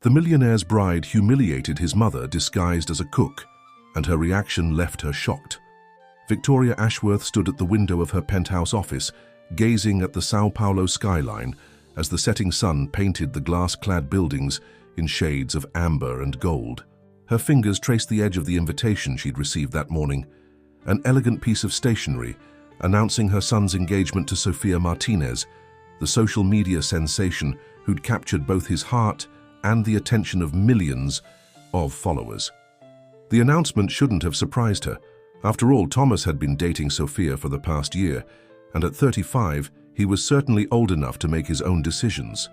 The millionaire's bride humiliated his mother disguised as a cook, and her reaction left her shocked. Victoria Ashworth stood at the window of her penthouse office, gazing at the São Paulo skyline as the setting sun painted the glass-clad buildings in shades of amber and gold. Her fingers traced the edge of the invitation she'd received that morning, an elegant piece of stationery announcing her son's engagement to Sofia Martinez, the social media sensation who'd captured both his heart and the attention of millions of followers. The announcement shouldn't have surprised her. After all, Thomas had been dating Sofia for the past year, and at 35, he was certainly old enough to make his own decisions.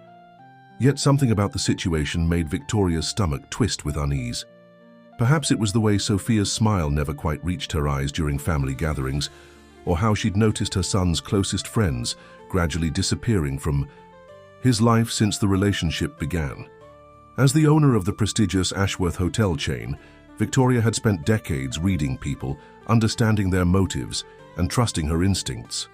Yet something about the situation made Victoria's stomach twist with unease. Perhaps it was the way Sofia's smile never quite reached her eyes during family gatherings, or how she'd noticed her son's closest friends gradually disappearing from his life since the relationship began. As the owner of the prestigious Ashworth hotel chain, Victoria had spent decades reading people, understanding their motives, and trusting her instincts.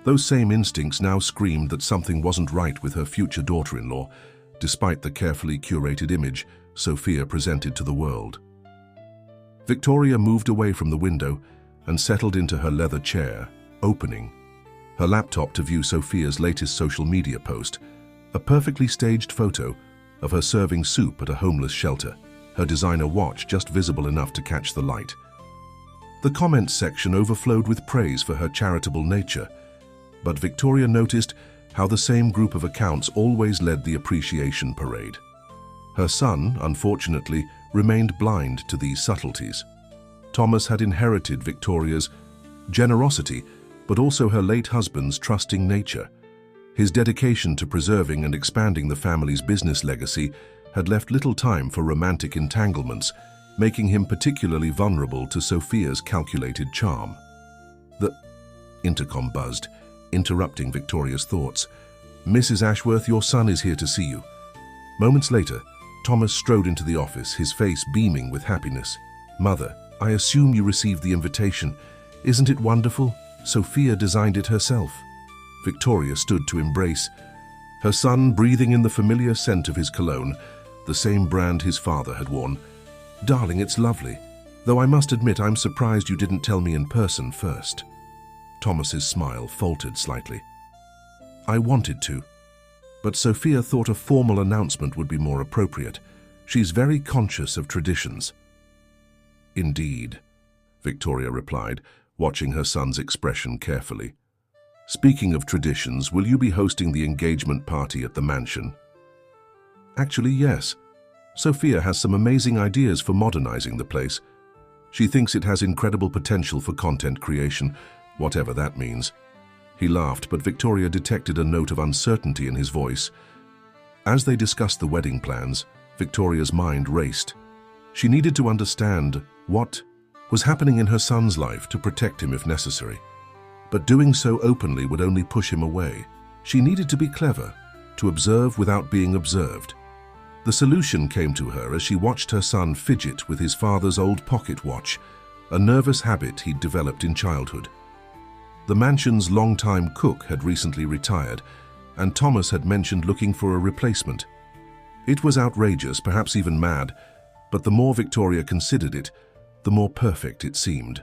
Those same instincts now screamed that something wasn't right with her future daughter-in-law, despite the carefully curated image Sofia presented to the world. Victoria moved away from the window and settled into her leather chair, opening her laptop to view Sofia's latest social media post, a perfectly staged photo of her serving soup at a homeless shelter, her designer watch just visible enough to catch the light. The comments section overflowed with praise for her charitable nature, but Victoria noticed how the same group of accounts always led the appreciation parade. Her son, unfortunately, remained blind to these subtleties. Thomas had inherited Victoria's generosity, but also her late husband's trusting nature. His dedication to preserving and expanding the family's business legacy had left little time for romantic entanglements, making him particularly vulnerable to Sofia's calculated charm. The intercom buzzed, interrupting Victoria's thoughts. "Mrs. Ashworth, your son is here to see you." Moments later, Thomas strode into the office, his face beaming with happiness. "Mother, I assume you received the invitation. Isn't it wonderful? Sofia designed it herself." Victoria stood to embrace her son, breathing in the familiar scent of his cologne, the same brand his father had worn. "Darling, it's lovely. Though I must admit I'm surprised you didn't tell me in person first." Thomas's smile faltered slightly. "I wanted to, but Sofia thought a formal announcement would be more appropriate. She's very conscious of traditions." "Indeed," Victoria replied, watching her son's expression carefully. "Speaking of traditions, will you be hosting the engagement party at the mansion?" "Actually, yes. Sofia has some amazing ideas for modernizing the place. She thinks it has incredible potential for content creation, whatever that means." He laughed, but Victoria detected a note of uncertainty in his voice. As they discussed the wedding plans, Victoria's mind raced. She needed to understand what was happening in her son's life to protect him if necessary. But doing so openly would only push him away. She needed to be clever, to observe without being observed. The solution came to her as she watched her son fidget with his father's old pocket watch, a nervous habit he'd developed in childhood. The mansion's longtime cook had recently retired, and Thomas had mentioned looking for a replacement. It was outrageous, perhaps even mad, but the more Victoria considered it, the more perfect it seemed.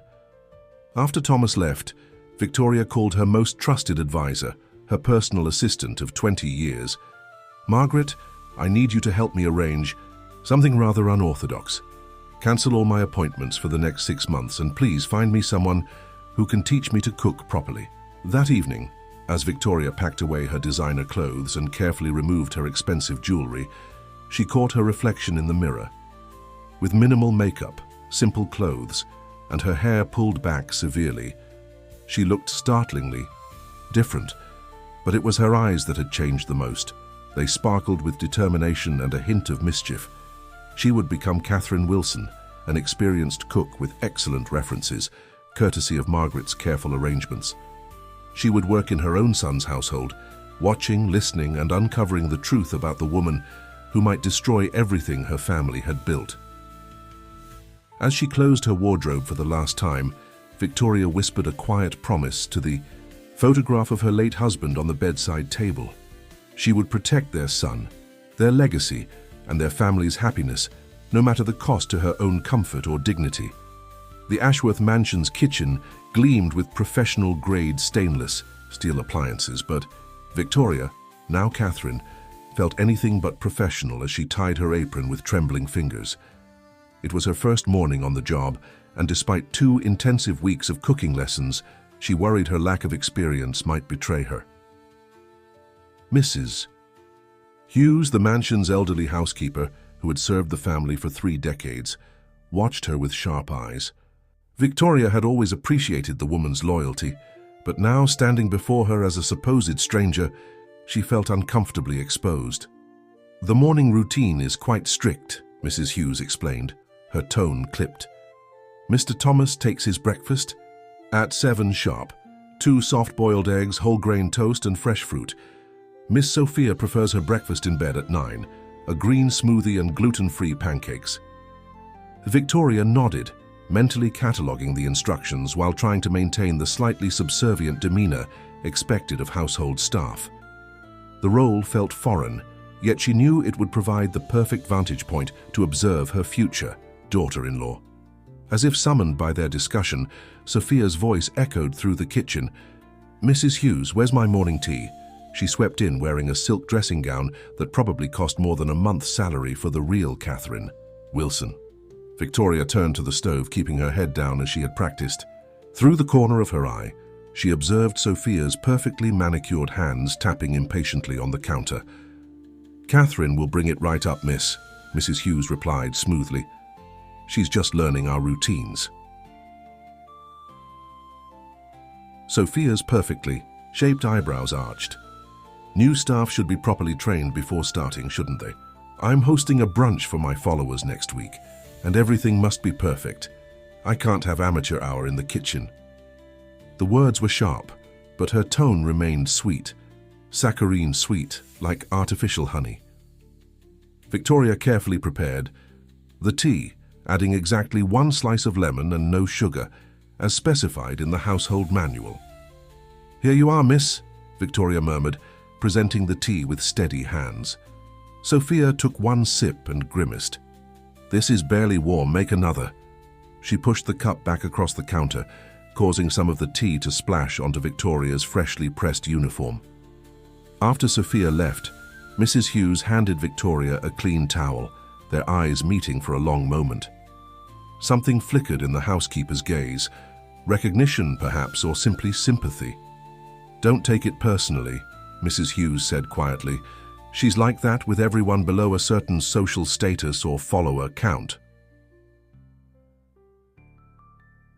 After Thomas left, Victoria called her most trusted advisor, her personal assistant of 20 years. "Margaret, I need you to help me arrange something rather unorthodox. Cancel all my appointments for the next 6 months and please find me someone who can teach me to cook properly." That evening, as Victoria packed away her designer clothes and carefully removed her expensive jewelry, she caught her reflection in the mirror. With minimal makeup, simple clothes, and her hair pulled back severely, she looked startlingly different, but it was her eyes that had changed the most. They sparkled with determination and a hint of mischief. She would become Catherine Wilson, an experienced cook with excellent references, courtesy of Margaret's careful arrangements. She would work in her own son's household, watching, listening, and uncovering the truth about the woman who might destroy everything her family had built. As she closed her wardrobe for the last time, Victoria whispered a quiet promise to the photograph of her late husband on the bedside table. She would protect their son, their legacy, and their family's happiness, no matter the cost to her own comfort or dignity. The Ashworth Mansion's kitchen gleamed with professional-grade stainless steel appliances, but Victoria, now Catherine, felt anything but professional as she tied her apron with trembling fingers. It was her first morning on the job, and despite 2 intensive weeks of cooking lessons, she worried her lack of experience might betray her. Mrs. Hughes, the mansion's elderly housekeeper, who had served the family for 3 decades, watched her with sharp eyes. Victoria had always appreciated the woman's loyalty, but now, standing before her as a supposed stranger, she felt uncomfortably exposed. "The morning routine is quite strict," Mrs. Hughes explained, her tone clipped. "Mr. Thomas takes his breakfast at 7 sharp. 2 soft-boiled eggs, whole-grain toast, and fresh fruit. Miss Sophia prefers her breakfast in bed at 9, a green smoothie and gluten-free pancakes." Victoria nodded, mentally cataloguing the instructions while trying to maintain the slightly subservient demeanor expected of household staff. The role felt foreign, yet she knew it would provide the perfect vantage point to observe her future daughter-in-law. As if summoned by their discussion, Sophia's voice echoed through the kitchen. "Mrs. Hughes, where's my morning tea?" She swept in wearing a silk dressing gown that probably cost more than a month's salary for the real Catherine Wilson. Victoria turned to the stove, keeping her head down as she had practiced. Through the corner of her eye, she observed Sophia's perfectly manicured hands tapping impatiently on the counter. "Catherine will bring it right up, miss," Mrs. Hughes replied smoothly. "She's just learning our routines." Sophia's perfectly shaped eyebrows arched. New staff should be properly trained before starting, shouldn't they? "I'm hosting a brunch for my followers next week, and everything must be perfect. I can't have amateur hour in the kitchen." The words were sharp, but her tone remained sweet, saccharine sweet, like artificial honey. Victoria carefully prepared the tea, adding exactly 1 slice of lemon and no sugar, as specified in the household manual. "Here you are, miss," Victoria murmured, presenting the tea with steady hands. Sophia took 1 sip and grimaced. "This is barely warm, make another." She pushed the cup back across the counter, causing some of the tea to splash onto Victoria's freshly pressed uniform. After Sophia left, Mrs. Hughes handed Victoria a clean towel, their eyes meeting for a long moment. Something flickered in the housekeeper's gaze, recognition perhaps, or simply sympathy. "Don't take it personally," Mrs. Hughes said quietly. "She's like that with everyone below a certain social status or follower count."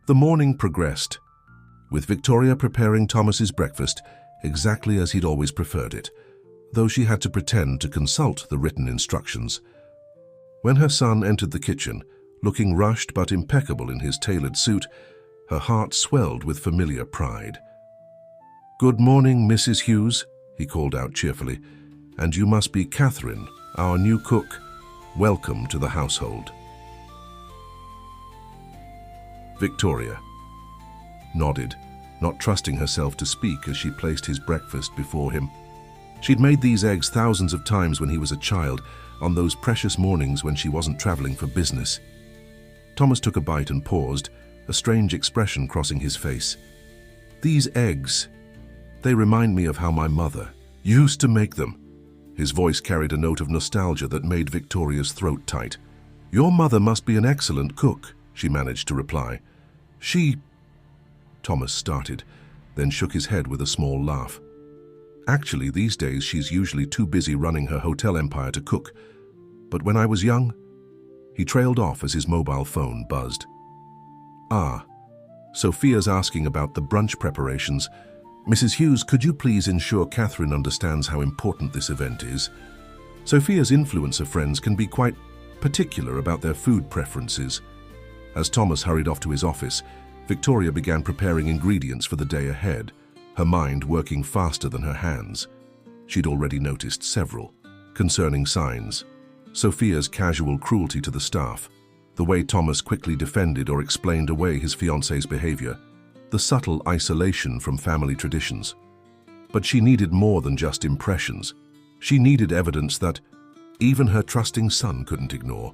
The morning progressed, with Victoria preparing Thomas's breakfast exactly as he'd always preferred it, though she had to pretend to consult the written instructions. When her son entered the kitchen, looking rushed but impeccable in his tailored suit, her heart swelled with familiar pride. "Good morning, Mrs. Hughes," he called out cheerfully, "and you must be Catherine, our new cook. Welcome to the household." Victoria nodded, not trusting herself to speak as she placed his breakfast before him. She'd made these eggs thousands of times when he was a child, on those precious mornings when she wasn't traveling for business. Thomas took a bite and paused, a strange expression crossing his face. "These eggs, they remind me of how my mother used to make them." His voice carried a note of nostalgia that made Victoria's throat tight. "Your mother must be an excellent cook," she managed to reply. Thomas started, then shook his head with a small laugh. "Actually, these days she's usually too busy running her hotel empire to cook. But when I was young..." He trailed off as his mobile phone buzzed. "Ah, Sophia's asking about the brunch preparations. Mrs. Hughes, could you please ensure Catherine understands how important this event is? Sophia's influencer friends can be quite particular about their food preferences." As Thomas hurried off to his office, Victoria began preparing ingredients for the day ahead, her mind working faster than her hands. She'd already noticed several concerning signs: Sophia's casual cruelty to the staff, the way Thomas quickly defended or explained away his fiancée's behavior, the subtle isolation from family traditions. But she needed more than just impressions. She needed evidence that even her trusting son couldn't ignore.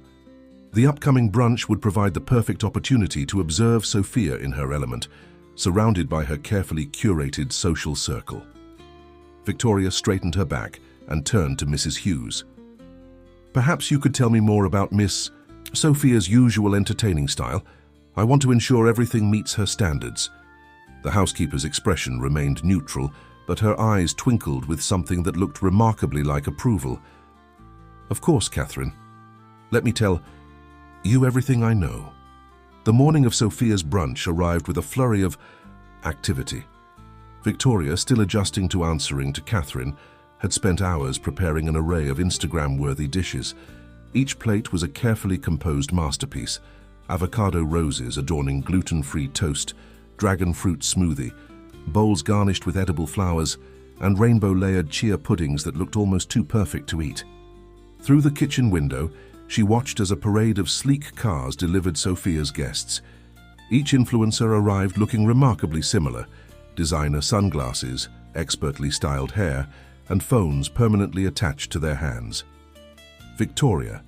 The upcoming brunch would provide the perfect opportunity to observe Sophia in her element, surrounded by her carefully curated social circle. Victoria straightened her back and turned to Mrs. Hughes. "Perhaps you could tell me more about Miss Sophia's usual entertaining style. I want to ensure everything meets her standards." The housekeeper's expression remained neutral, but her eyes twinkled with something that looked remarkably like approval. "Of course, Catherine. Let me tell you everything I know." The morning of Sophia's brunch arrived with a flurry of activity. Victoria, still adjusting to answering to Catherine, had spent hours preparing an array of Instagram-worthy dishes. Each plate was a carefully composed masterpiece: avocado roses adorning gluten-free toast, dragon fruit smoothie, bowls garnished with edible flowers, and rainbow-layered chia puddings that looked almost too perfect to eat. Through the kitchen window, she watched as a parade of sleek cars delivered Sophia's guests. Each influencer arrived looking remarkably similar: designer sunglasses, expertly styled hair, and phones permanently attached to their hands. Victoria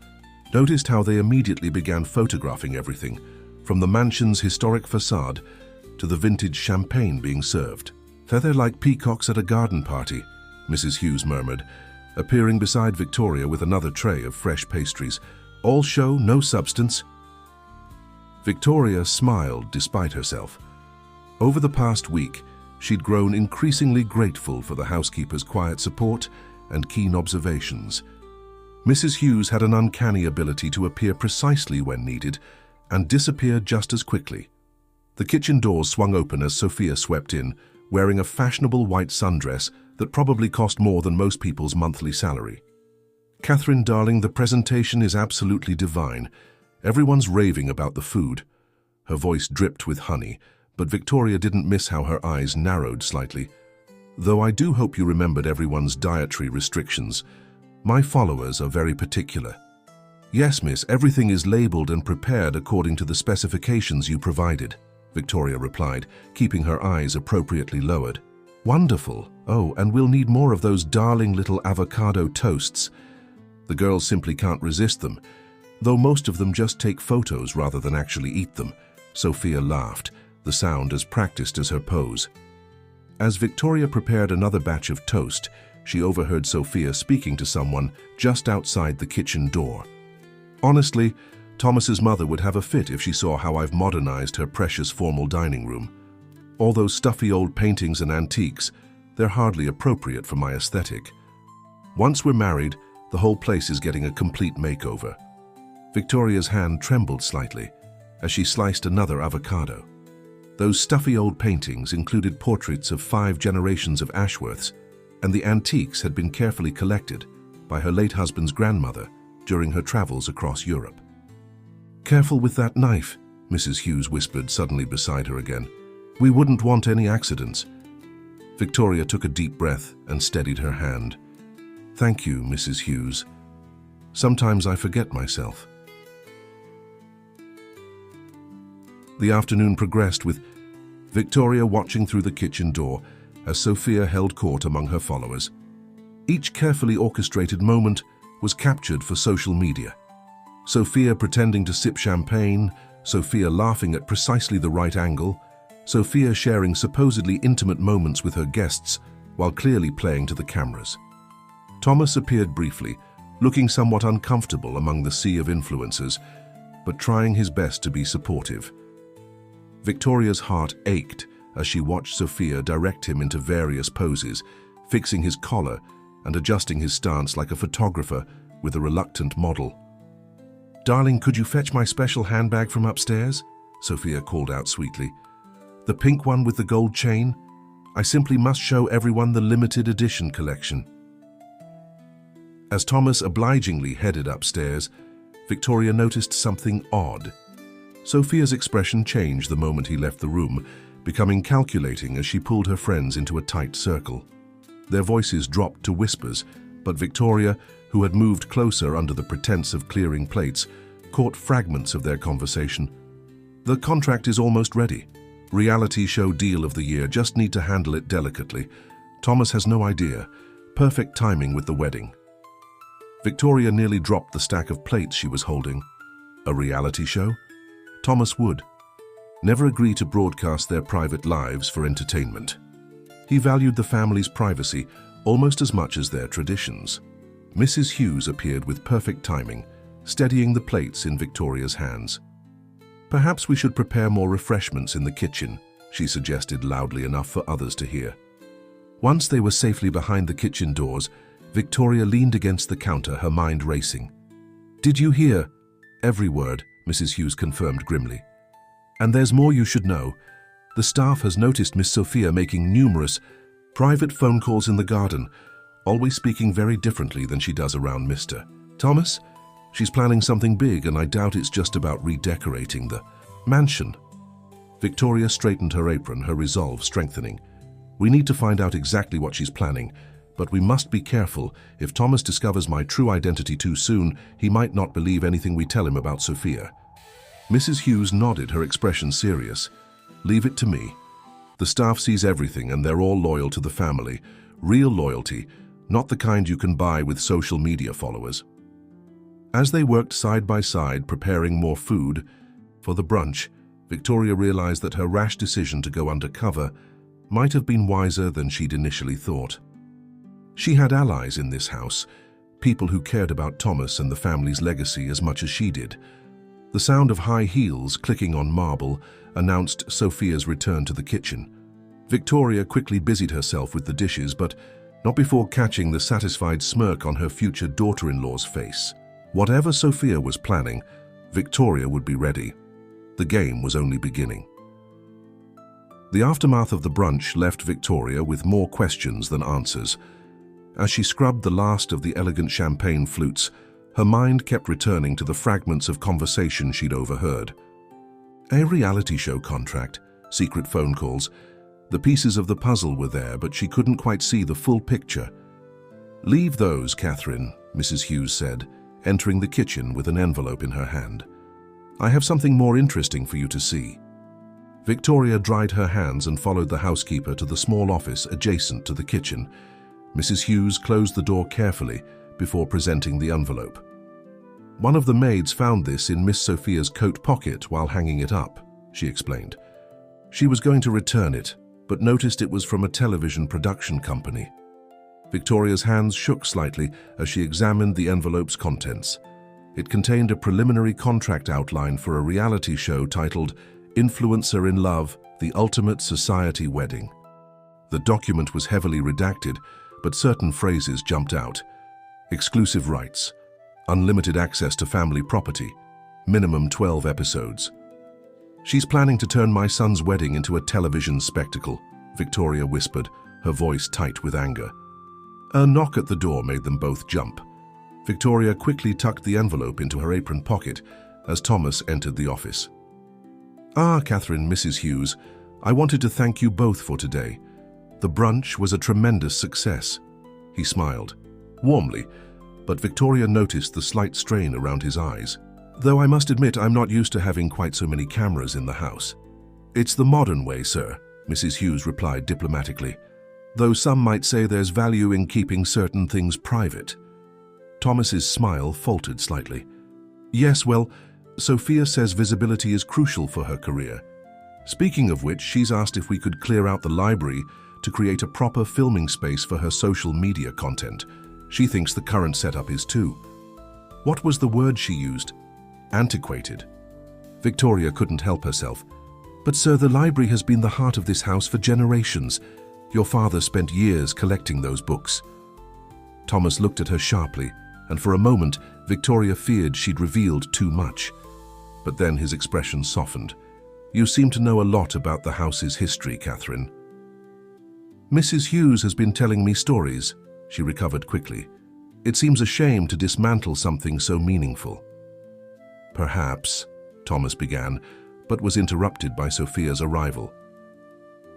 noticed how they immediately began photographing everything, from the mansion's historic facade to the vintage champagne being served. "They're like peacocks at a garden party," Mrs. Hughes murmured, appearing beside Victoria with another tray of fresh pastries. "All show, no substance." Victoria smiled despite herself. Over the past week, she'd grown increasingly grateful for the housekeeper's quiet support and keen observations. Mrs. Hughes had an uncanny ability to appear precisely when needed and disappear just as quickly. The kitchen doors swung open as Sophia swept in, wearing a fashionable white sundress that probably cost more than most people's monthly salary. "Catherine, darling, the presentation is absolutely divine. Everyone's raving about the food." Her voice dripped with honey, but Victoria didn't miss how her eyes narrowed slightly. "Though I do hope you remembered everyone's dietary restrictions. My followers are very particular." "Yes, miss, everything is labeled and prepared according to the specifications you provided," Victoria replied, keeping her eyes appropriately lowered. "Wonderful. Oh, and we'll need more of those darling little avocado toasts. The girls simply can't resist them, though most of them just take photos rather than actually eat them." Sophia laughed, the sound as practiced as her pose. As Victoria prepared another batch of toast, she overheard Sophia speaking to someone just outside the kitchen door. "Honestly, Thomas's mother would have a fit if she saw how I've modernized her precious formal dining room. All those stuffy old paintings and antiques, they're hardly appropriate for my aesthetic. Once we're married, the whole place is getting a complete makeover." Victoria's hand trembled slightly as she sliced another avocado. Those stuffy old paintings included portraits of 5 generations of Ashworths, and the antiques had been carefully collected by her late husband's grandmother during her travels across Europe. "Careful with that knife," Mrs. Hughes whispered suddenly beside her again. "We wouldn't want any accidents." Victoria took a deep breath and steadied her hand. "Thank you, Mrs. Hughes. Sometimes I forget myself." The afternoon progressed with Victoria watching through the kitchen door as Sophia held court among her followers. Each carefully orchestrated moment was captured for social media. Sophia pretending to sip champagne, Sophia laughing at precisely the right angle, Sophia sharing supposedly intimate moments with her guests while clearly playing to the cameras. Thomas appeared briefly, looking somewhat uncomfortable among the sea of influencers, but trying his best to be supportive. Victoria's heart ached as she watched Sophia direct him into various poses, fixing his collar and adjusting his stance like a photographer with a reluctant model. "Darling, could you fetch my special handbag from upstairs?" Sophia called out sweetly. "The pink one with the gold chain? I simply must show everyone the limited edition collection." As Thomas obligingly headed upstairs, Victoria noticed something odd. Sophia's expression changed the moment he left the room, becoming calculating as she pulled her friends into a tight circle. Their voices dropped to whispers, but Victoria, who had moved closer under the pretense of clearing plates, caught fragments of their conversation. "The contract is almost ready. Reality show deal of the year, just need to handle it delicately. Thomas has no idea. Perfect timing with the wedding." Victoria nearly dropped the stack of plates she was holding. A reality show? Thomas would never agree to broadcast their private lives for entertainment. He valued the family's privacy almost as much as their traditions. Mrs. Hughes appeared with perfect timing, steadying the plates in Victoria's hands. "Perhaps we should prepare more refreshments in the kitchen," she suggested loudly enough for others to hear. Once they were safely behind the kitchen doors, Victoria leaned against the counter, her mind racing. "Did you hear?" "Every word," Mrs. Hughes confirmed grimly. "And there's more you should know. The staff has noticed Miss Sophia making numerous private phone calls in the garden, always speaking very differently than she does around Mr. Thomas. She's planning something big, and I doubt it's just about redecorating the mansion." Victoria straightened her apron, her resolve strengthening. "We need to find out exactly what she's planning, but we must be careful. If Thomas discovers my true identity too soon, he might not believe anything we tell him about Sophia." Mrs. Hughes nodded, her expression serious. "Leave it to me. The staff sees everything, and they're all loyal to the family. Real loyalty, not the kind you can buy with social media followers." As they worked side by side, preparing more food for the brunch, Victoria realized that her rash decision to go undercover might have been wiser than she'd initially thought. She had allies in this house, people who cared about Thomas and the family's legacy as much as she did. The sound of high heels clicking on marble announced Sophia's return to the kitchen. Victoria quickly busied herself with the dishes, but not before catching the satisfied smirk on her future daughter-in-law's face. Whatever Sophia was planning, Victoria would be ready. The game was only beginning. The aftermath of the brunch left Victoria with more questions than answers. As she scrubbed the last of the elegant champagne flutes, her mind kept returning to the fragments of conversation she'd overheard. A reality show contract, secret phone calls. The pieces of the puzzle were there, but she couldn't quite see the full picture. "Leave those, Catherine," Mrs. Hughes said, entering the kitchen with an envelope in her hand. "I have something more interesting for you to see." Victoria dried her hands and followed the housekeeper to the small office adjacent to the kitchen. Mrs. Hughes closed the door carefully before presenting the envelope. "One of the maids found this in Miss Sophia's coat pocket while hanging it up," she explained. "She was going to return it, but noticed it was from a television production company." Victoria's hands shook slightly as she examined the envelope's contents. It contained a preliminary contract outline for a reality show titled "Influencer in Love: The Ultimate Society Wedding." The document was heavily redacted, but certain phrases jumped out. Exclusive rights, unlimited access to family property, minimum 12 episodes. "She's planning to turn my son's wedding into a television spectacle," Victoria whispered, her voice tight with anger. A knock at the door made them both jump. Victoria quickly tucked the envelope into her apron pocket as Thomas entered the office. "Ah, Catherine, Mrs. Hughes, I wanted to thank you both for today. The brunch was a tremendous success." He smiled, warmly, but Victoria noticed the slight strain around his eyes. "Though I must admit I'm not used to having quite so many cameras in the house." "It's the modern way, sir," Mrs. Hughes replied diplomatically, "though some might say there's value in keeping certain things private." Thomas's smile faltered slightly. "Yes, well, Sophia says visibility is crucial for her career. Speaking of which, she's asked if we could clear out the library to create a proper filming space for her social media content. She thinks the current setup is too—" What was the word she used? Antiquated. Victoria couldn't help herself. "But sir, the library has been the heart of this house for generations. Your father spent years collecting those books." Thomas looked at her sharply, and for a moment Victoria feared she'd revealed too much. But then his expression softened. "You seem to know a lot about the house's history, Catherine." "Mrs. Hughes has been telling me stories," she recovered quickly. "It seems a shame to dismantle something so meaningful." "Perhaps," Thomas began, but was interrupted by Sophia's arrival.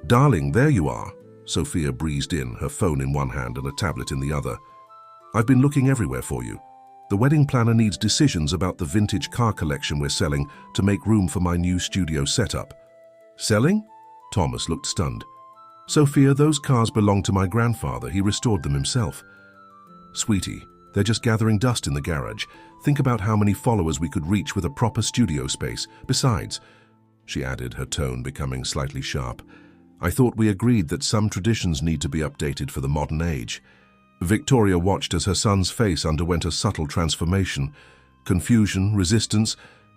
"Darling, there you are," Sophia breezed in, her phone in one hand and a tablet in the other. "I've been looking everywhere for you. The wedding planner needs decisions about the vintage car collection we're selling to make room for my new studio setup." "Selling?" Thomas looked stunned. "Sophia, those cars belong to my grandfather. He restored them himself." "Sweetie," They're just gathering dust in the garage. Think about how many followers we could reach with a proper studio space. Besides," she added, her tone becoming slightly sharp, "I thought we agreed that some traditions need to be updated for the modern age." Victoria watched as her son's face underwent a subtle transformation, confusion, resistance,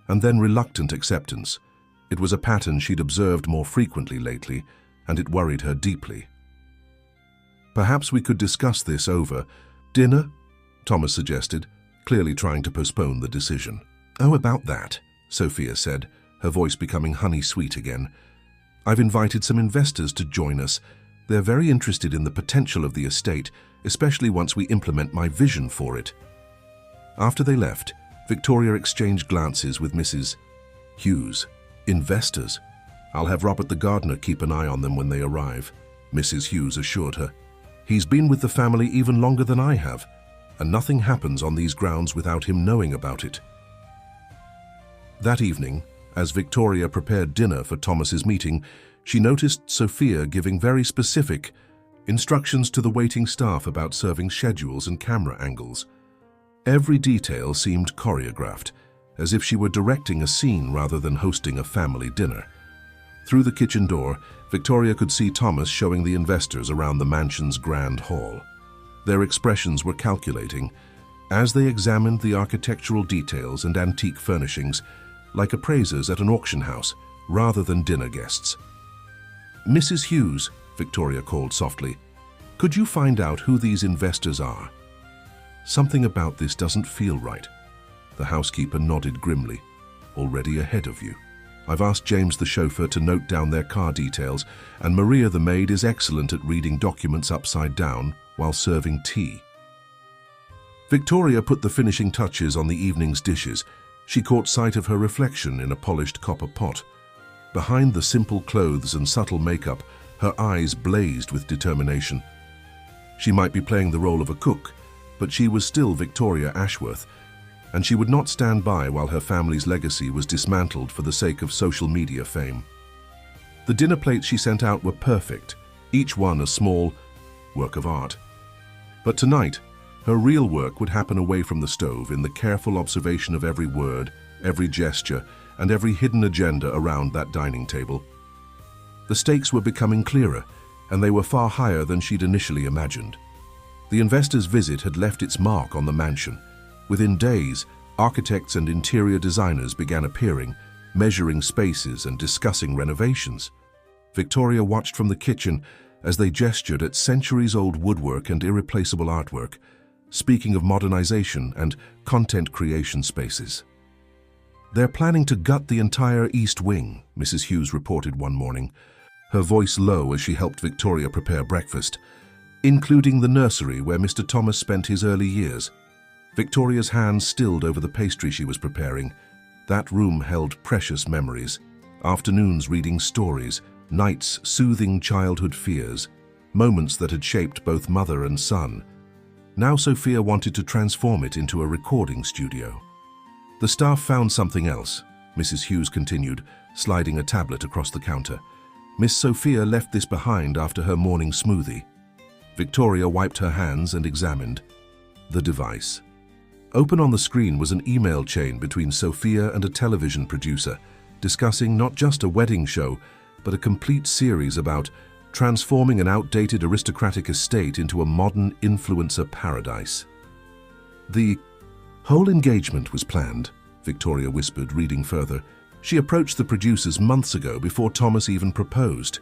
and then reluctant acceptance. It was a pattern she'd observed more frequently lately, and it worried her deeply. "Perhaps we could discuss this over dinner?" Thomas suggested, clearly trying to postpone the decision. "Oh, about that," Sophia said, her voice becoming honey-sweet again. "I've invited some investors to join us. They're very interested in the potential of the estate, especially once we implement my vision for it." After they left, Victoria exchanged glances with Mrs. Hughes. "Investors? I'll have Robert the gardener keep an eye on them when they arrive," Mrs. Hughes assured her. "He's been with the family even longer than I have, and nothing happens on these grounds without him knowing about it." That evening, as Victoria prepared dinner for Thomas's meeting, she noticed Sophia giving very specific instructions to the waiting staff about serving schedules and camera angles. Every detail seemed choreographed, as if she were directing a scene rather than hosting a family dinner. Through the kitchen door, Victoria could see Thomas showing the investors around the mansion's grand hall. Their expressions were calculating, as they examined the architectural details and antique furnishings, like appraisers at an auction house, rather than dinner guests. "Mrs. Hughes," Victoria called softly, "could you find out who these investors are? Something about this doesn't feel right." The housekeeper nodded grimly. "Already ahead of you. I've asked James the chauffeur to note down their car details, and Maria the maid is excellent at reading documents upside down while serving tea." Victoria put the finishing touches on the evening's dishes. She caught sight of her reflection in a polished copper pot. Behind the simple clothes and subtle makeup, her eyes blazed with determination. She might be playing the role of a cook, but she was still Victoria Ashworth, and she would not stand by while her family's legacy was dismantled for the sake of social media fame. The dinner plates she sent out were perfect, each one a small work of art. But tonight, her real work would happen away from the stove in the careful observation of every word, every gesture, and every hidden agenda around that dining table. The stakes were becoming clearer, and they were far higher than she'd initially imagined. The investors' visit had left its mark on the mansion. Within days, architects and interior designers began appearing, measuring spaces and discussing renovations. Victoria watched from the kitchen as they gestured at centuries-old woodwork and irreplaceable artwork, speaking of modernization and content creation spaces. "They're planning to gut the entire East Wing," Mrs. Hughes reported one morning, her voice low as she helped Victoria prepare breakfast, "including the nursery where Mr. Thomas spent his early years." Victoria's hands stilled over the pastry she was preparing. That room held precious memories, afternoons reading stories, nights soothing childhood fears, moments that had shaped both mother and son. Now Sophia wanted to transform it into a recording studio. "The staff found something else," Mrs. Hughes continued, sliding a tablet across the counter. "Miss Sophia left this behind after her morning smoothie." Victoria wiped her hands and examined the device. Open on the screen was an email chain between Sophia and a television producer, discussing not just a wedding show, but a complete series about transforming an outdated aristocratic estate into a modern influencer paradise. "The whole engagement was planned," Victoria whispered, reading further. "She approached the producers months ago before Thomas even proposed."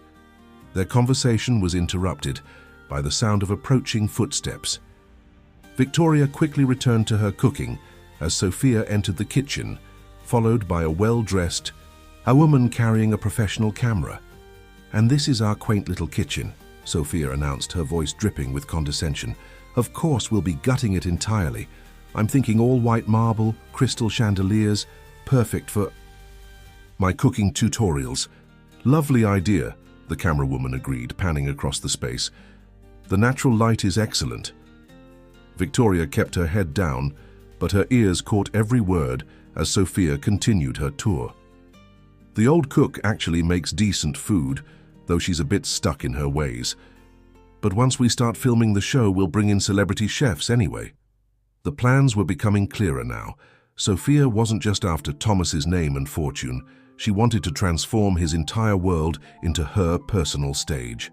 Their conversation was interrupted by the sound of approaching footsteps. Victoria quickly returned to her cooking as Sophia entered the kitchen, followed by a well-dressed woman carrying a professional camera. "And this is our quaint little kitchen," Sophia announced, her voice dripping with condescension. "Of course we'll be gutting it entirely. I'm thinking all white marble, crystal chandeliers, perfect for my cooking tutorials." "Lovely idea," the camera woman agreed, panning across the space. "The natural light is excellent." Victoria kept her head down, but her ears caught every word as Sophia continued her tour. "The old cook actually makes decent food, though she's a bit stuck in her ways. But once we start filming the show, we'll bring in celebrity chefs anyway." The plans were becoming clearer now. Sophia wasn't just after Thomas's name and fortune. She wanted to transform his entire world into her personal stage.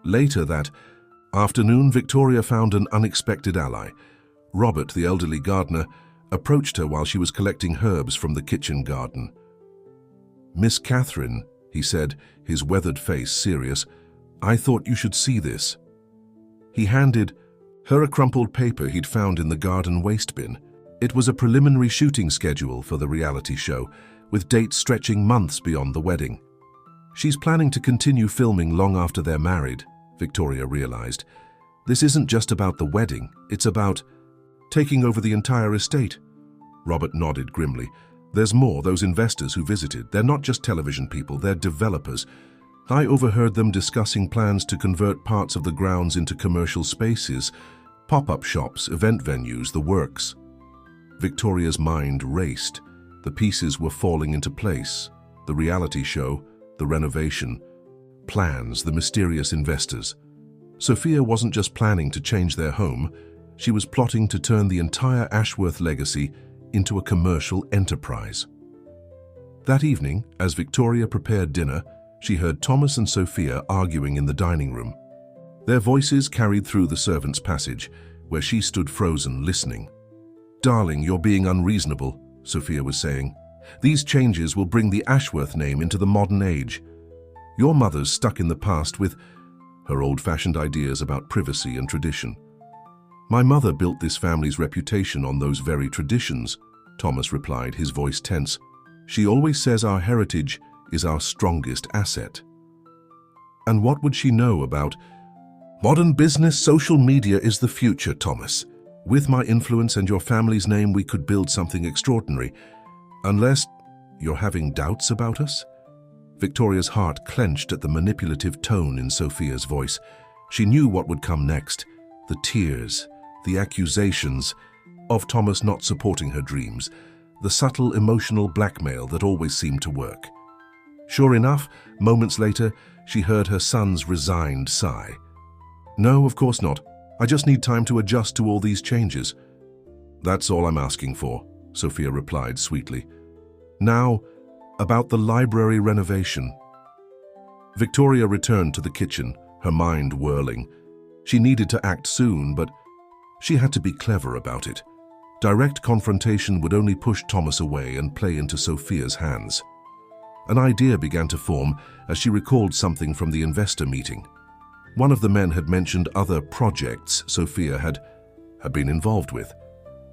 Later that afternoon, Victoria found an unexpected ally. Robert, the elderly gardener, approached her while she was collecting herbs from the kitchen garden. "Miss Catherine," he said, his weathered face serious, "I thought you should see this." He handed her a crumpled paper he'd found in the garden waste bin. It was a preliminary shooting schedule for the reality show, with dates stretching months beyond the wedding. She's planning to continue filming long after they're married, Victoria realized. This isn't just about the wedding, it's about taking over the entire estate. Robert nodded grimly. "There's more, those investors who visited. They're not just television people, they're developers. I overheard them discussing plans to convert parts of the grounds into commercial spaces, pop-up shops, event venues, the works." Victoria's mind raced. The pieces were falling into place. The reality show, the renovation, plans, the mysterious investors. Sophia wasn't just planning to change their home, she was plotting to turn the entire Ashworth legacy into a commercial enterprise. That evening, as Victoria prepared dinner, she heard Thomas and Sophia arguing in the dining room. Their voices carried through the servants' passage, where she stood frozen, listening. "Darling, you're being unreasonable," Sophia was saying. "These changes will bring the Ashworth name into the modern age. Your mother's stuck in the past with her old-fashioned ideas about privacy and tradition." "My mother built this family's reputation on those very traditions," Thomas replied, his voice tense. "She always says our heritage is our strongest asset." "And what would she know about modern business? Social media is the future, Thomas. With my influence and your family's name, we could build something extraordinary. Unless you're having doubts about us?" Victoria's heart clenched at the manipulative tone in Sophia's voice. She knew what would come next. The tears, the accusations of Thomas not supporting her dreams, the subtle emotional blackmail that always seemed to work. Sure enough, moments later, she heard her son's resigned sigh. "No, of course not. I just need time to adjust to all these changes." "That's all I'm asking for," Sophia replied sweetly. "Now, about the library renovation." Victoria returned to the kitchen, her mind whirling. She needed to act soon, but she had to be clever about it. Direct confrontation would only push Thomas away and play into Sophia's hands. An idea began to form as she recalled something from the investor meeting. One of the men had mentioned other projects Sophia had been involved with.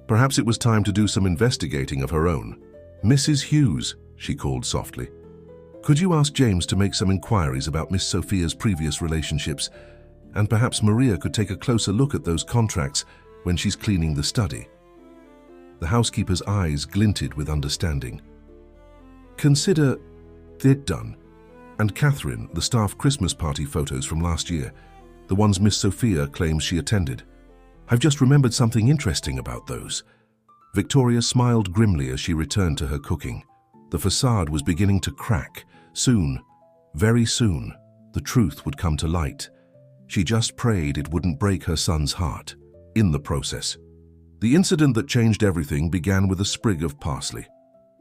Perhaps it was time to do some investigating of her own. "Mrs. Hughes," she called softly. "Could you ask James to make some inquiries about Miss Sophia's previous relationships? And perhaps Maria could take a closer look at those contracts when she's cleaning the study." The housekeeper's eyes glinted with understanding. "Consider it done. And Catherine, the staff Christmas party photos from last year, the ones Miss Sophia claims she attended. I've just remembered something interesting about those." Victoria smiled grimly as she returned to her cooking. The facade was beginning to crack. Soon, very soon, the truth would come to light. She just prayed it wouldn't break her son's heart. In the process, the incident that changed everything began with a sprig of parsley.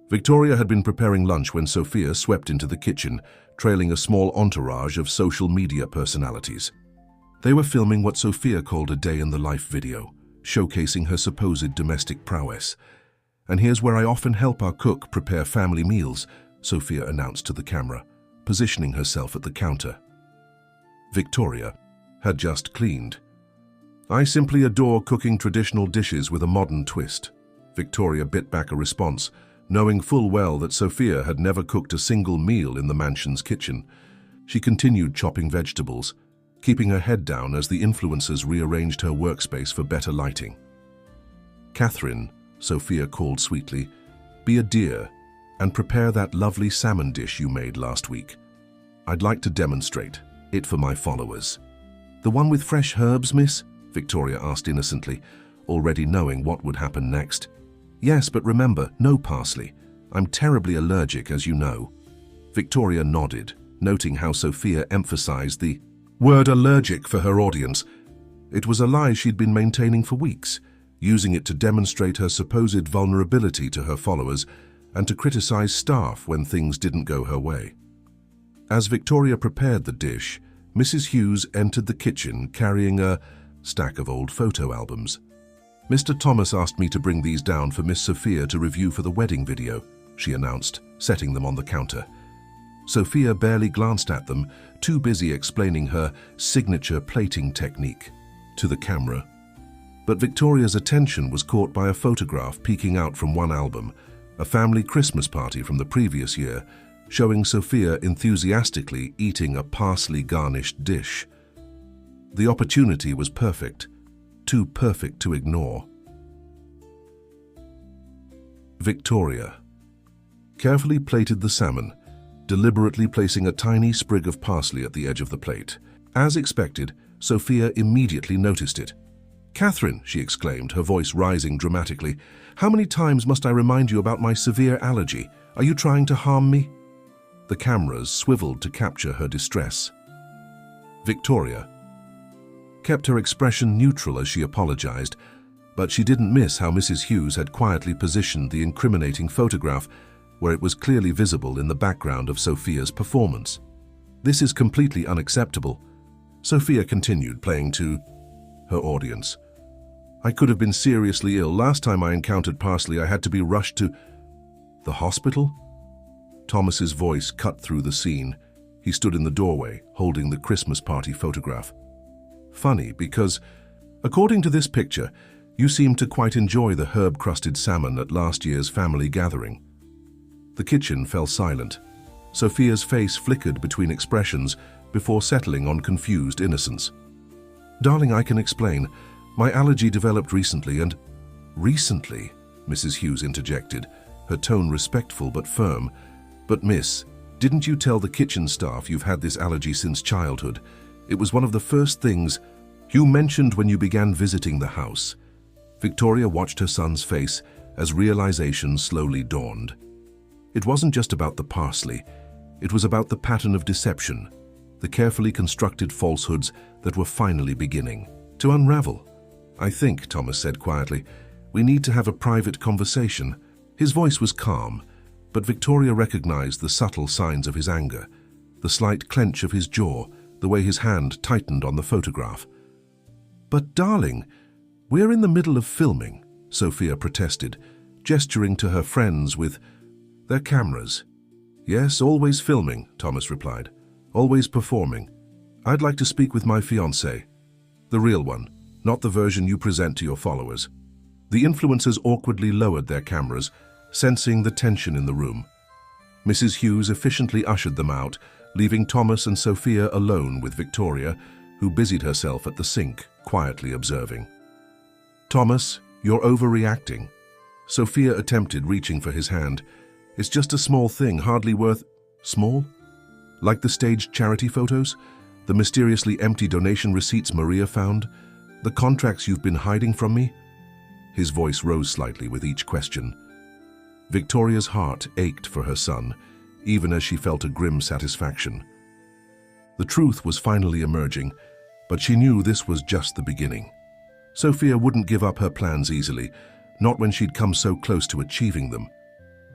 Victoria had been preparing lunch when Sophia swept into the kitchen, trailing a small entourage of social media personalities. They were filming what Sophia called a day-in-the-life video, showcasing her supposed domestic prowess. "And here's where I often help our cook prepare family meals," Sophia announced to the camera, positioning herself at the counter. Victoria had just cleaned. "I simply adore cooking traditional dishes with a modern twist." Victoria bit back a response, knowing full well that Sophia had never cooked a single meal in the mansion's kitchen. She continued chopping vegetables, keeping her head down as the influencers rearranged her workspace for better lighting. "Catherine," Sophia called sweetly, "be a dear and prepare that lovely salmon dish you made last week. I'd like to demonstrate it for my followers." "The one with fresh herbs, miss?" Victoria asked innocently, already knowing what would happen next. "Yes, but remember, no parsley. I'm terribly allergic, as you know." Victoria nodded, noting how Sophia emphasized the word allergic for her audience. It was a lie she'd been maintaining for weeks. using it to demonstrate her supposed vulnerability to her followers and to criticize staff when things didn't go her way. As Victoria prepared the dish, Mrs. Hughes entered the kitchen carrying a stack of old photo albums. "Mr. Thomas asked me to bring these down for Miss Sophia to review for the wedding video," she announced, setting them on the counter. Sophia barely glanced at them, too busy explaining her signature plating technique to the camera. But Victoria's attention was caught by a photograph peeking out from one album, a family Christmas party from the previous year, showing Sophia enthusiastically eating a parsley-garnished dish. The opportunity was perfect, too perfect to ignore. Victoria carefully plated the salmon, deliberately placing a tiny sprig of parsley at the edge of the plate. As expected, Sophia immediately noticed it. "Catherine," she exclaimed, her voice rising dramatically, "how many times must I remind you about my severe allergy? Are you trying to harm me?" The cameras swiveled to capture her distress. Victoria kept her expression neutral as she apologized, but she didn't miss how Mrs. Hughes had quietly positioned the incriminating photograph where it was clearly visible in the background of Sophia's performance. "This is completely unacceptable," Sophia continued, playing to her audience. "I could have been seriously ill. Last time I encountered parsley, I had to be rushed to the hospital." Thomas's voice cut through the scene. He stood in the doorway, holding the Christmas party photograph. "Funny, because, according to this picture, you seemed to quite enjoy the herb-crusted salmon at last year's family gathering." The kitchen fell silent. Sophia's face flickered between expressions before settling on confused innocence. "Darling, I can explain. My allergy developed recently and—" "Recently?" Mrs. Hughes interjected, her tone respectful but firm. "But miss, didn't you tell the kitchen staff you've had this allergy since childhood? It was one of the first things you mentioned when you began visiting the house." Victoria watched her son's face as realization slowly dawned. It wasn't just about the parsley. It was about the pattern of deception, the carefully constructed falsehoods that were finally beginning to unravel. "I think," Thomas said quietly, "we need to have a private conversation." His voice was calm, but Victoria recognized the subtle signs of his anger, the slight clench of his jaw, the way his hand tightened on the photograph. "But darling, we're in the middle of filming," Sophia protested, gesturing to her friends with their cameras. "Yes, always filming," Thomas replied. "Always performing. I'd like to speak with my fiancé. The real one, not the version you present to your followers." The influencers awkwardly lowered their cameras, sensing the tension in the room. Mrs. Hughes efficiently ushered them out, leaving Thomas and Sophia alone with Victoria, who busied herself at the sink, quietly observing. "Thomas, you're overreacting." Sophia attempted reaching for his hand. "It's just a small thing, hardly worth—" "Small? Like the staged charity photos? The mysteriously empty donation receipts Maria found? The contracts you've been hiding from me?" His voice rose slightly with each question. Victoria's heart ached for her son, even as she felt a grim satisfaction. The truth was finally emerging, but she knew this was just the beginning. Sophia wouldn't give up her plans easily, not when she'd come so close to achieving them.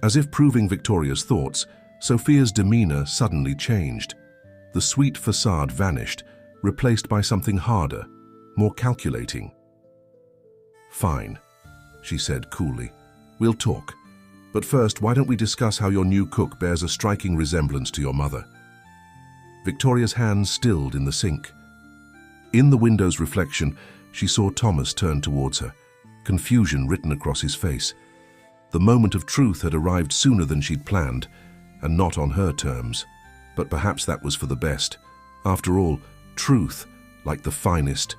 As if proving Victoria's thoughts, Sophia's demeanor suddenly changed. The sweet facade vanished, replaced by something harder, more calculating. "Fine," she said coolly. "We'll talk. But first, why don't we discuss how your new cook bears a striking resemblance to your mother?" Victoria's hands stilled in the sink. In the window's reflection, she saw Thomas turn towards her, confusion written across his face. The moment of truth had arrived sooner than she'd planned, and not on her terms. But perhaps that was for the best. After all, truth, like the finest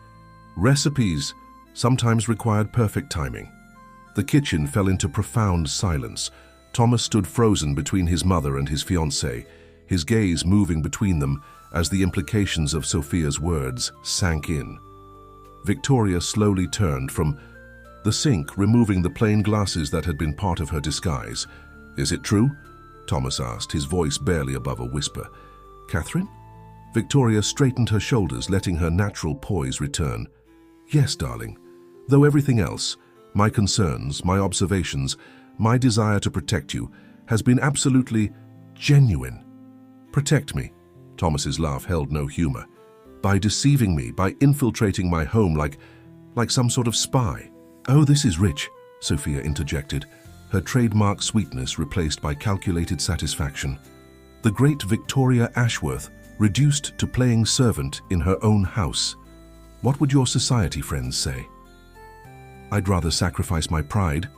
recipes, sometimes required perfect timing. The kitchen fell into profound silence. Thomas stood frozen between his mother and his fiancée, his gaze moving between them as the implications of Sophia's words sank in. Victoria slowly turned from the sink, removing the plain glasses that had been part of her disguise. "Is it true?" Thomas asked, his voice barely above a whisper. "Catherine?" Victoria straightened her shoulders, letting her natural poise return. "Yes, darling. Though everything else, My concerns, my observations, my desire to protect you has been absolutely genuine. Protect me. Thomas's laugh held no humor. By deceiving me, by infiltrating my home like some sort of spy. Oh, this is rich, Sophia interjected, her trademark sweetness replaced by calculated satisfaction. The great Victoria Ashworth, reduced to playing servant in her own house. What would your society friends say? I'd rather sacrifice my pride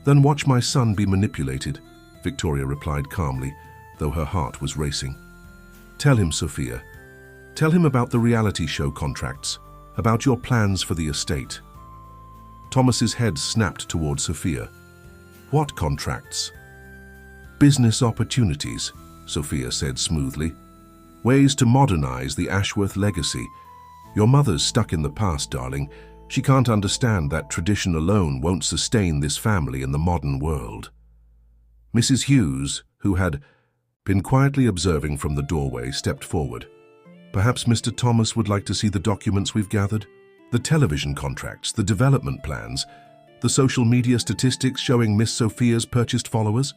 than watch my son be manipulated, Victoria replied calmly, though her heart was racing. Tell him, Sophia. Tell him about the reality show contracts, about your plans for the estate. Thomas's head snapped toward Sophia. What contracts? Business opportunities, Sophia said smoothly. Ways to modernize the Ashworth legacy. Your mother's stuck in the past, darling. She can't understand that tradition alone won't sustain this family in the modern world. Mrs. Hughes, who had been quietly observing from the doorway, stepped forward. Perhaps Mr. Thomas would like to see the documents we've gathered? The television contracts, the development plans, the social media statistics showing Miss Sophia's purchased followers?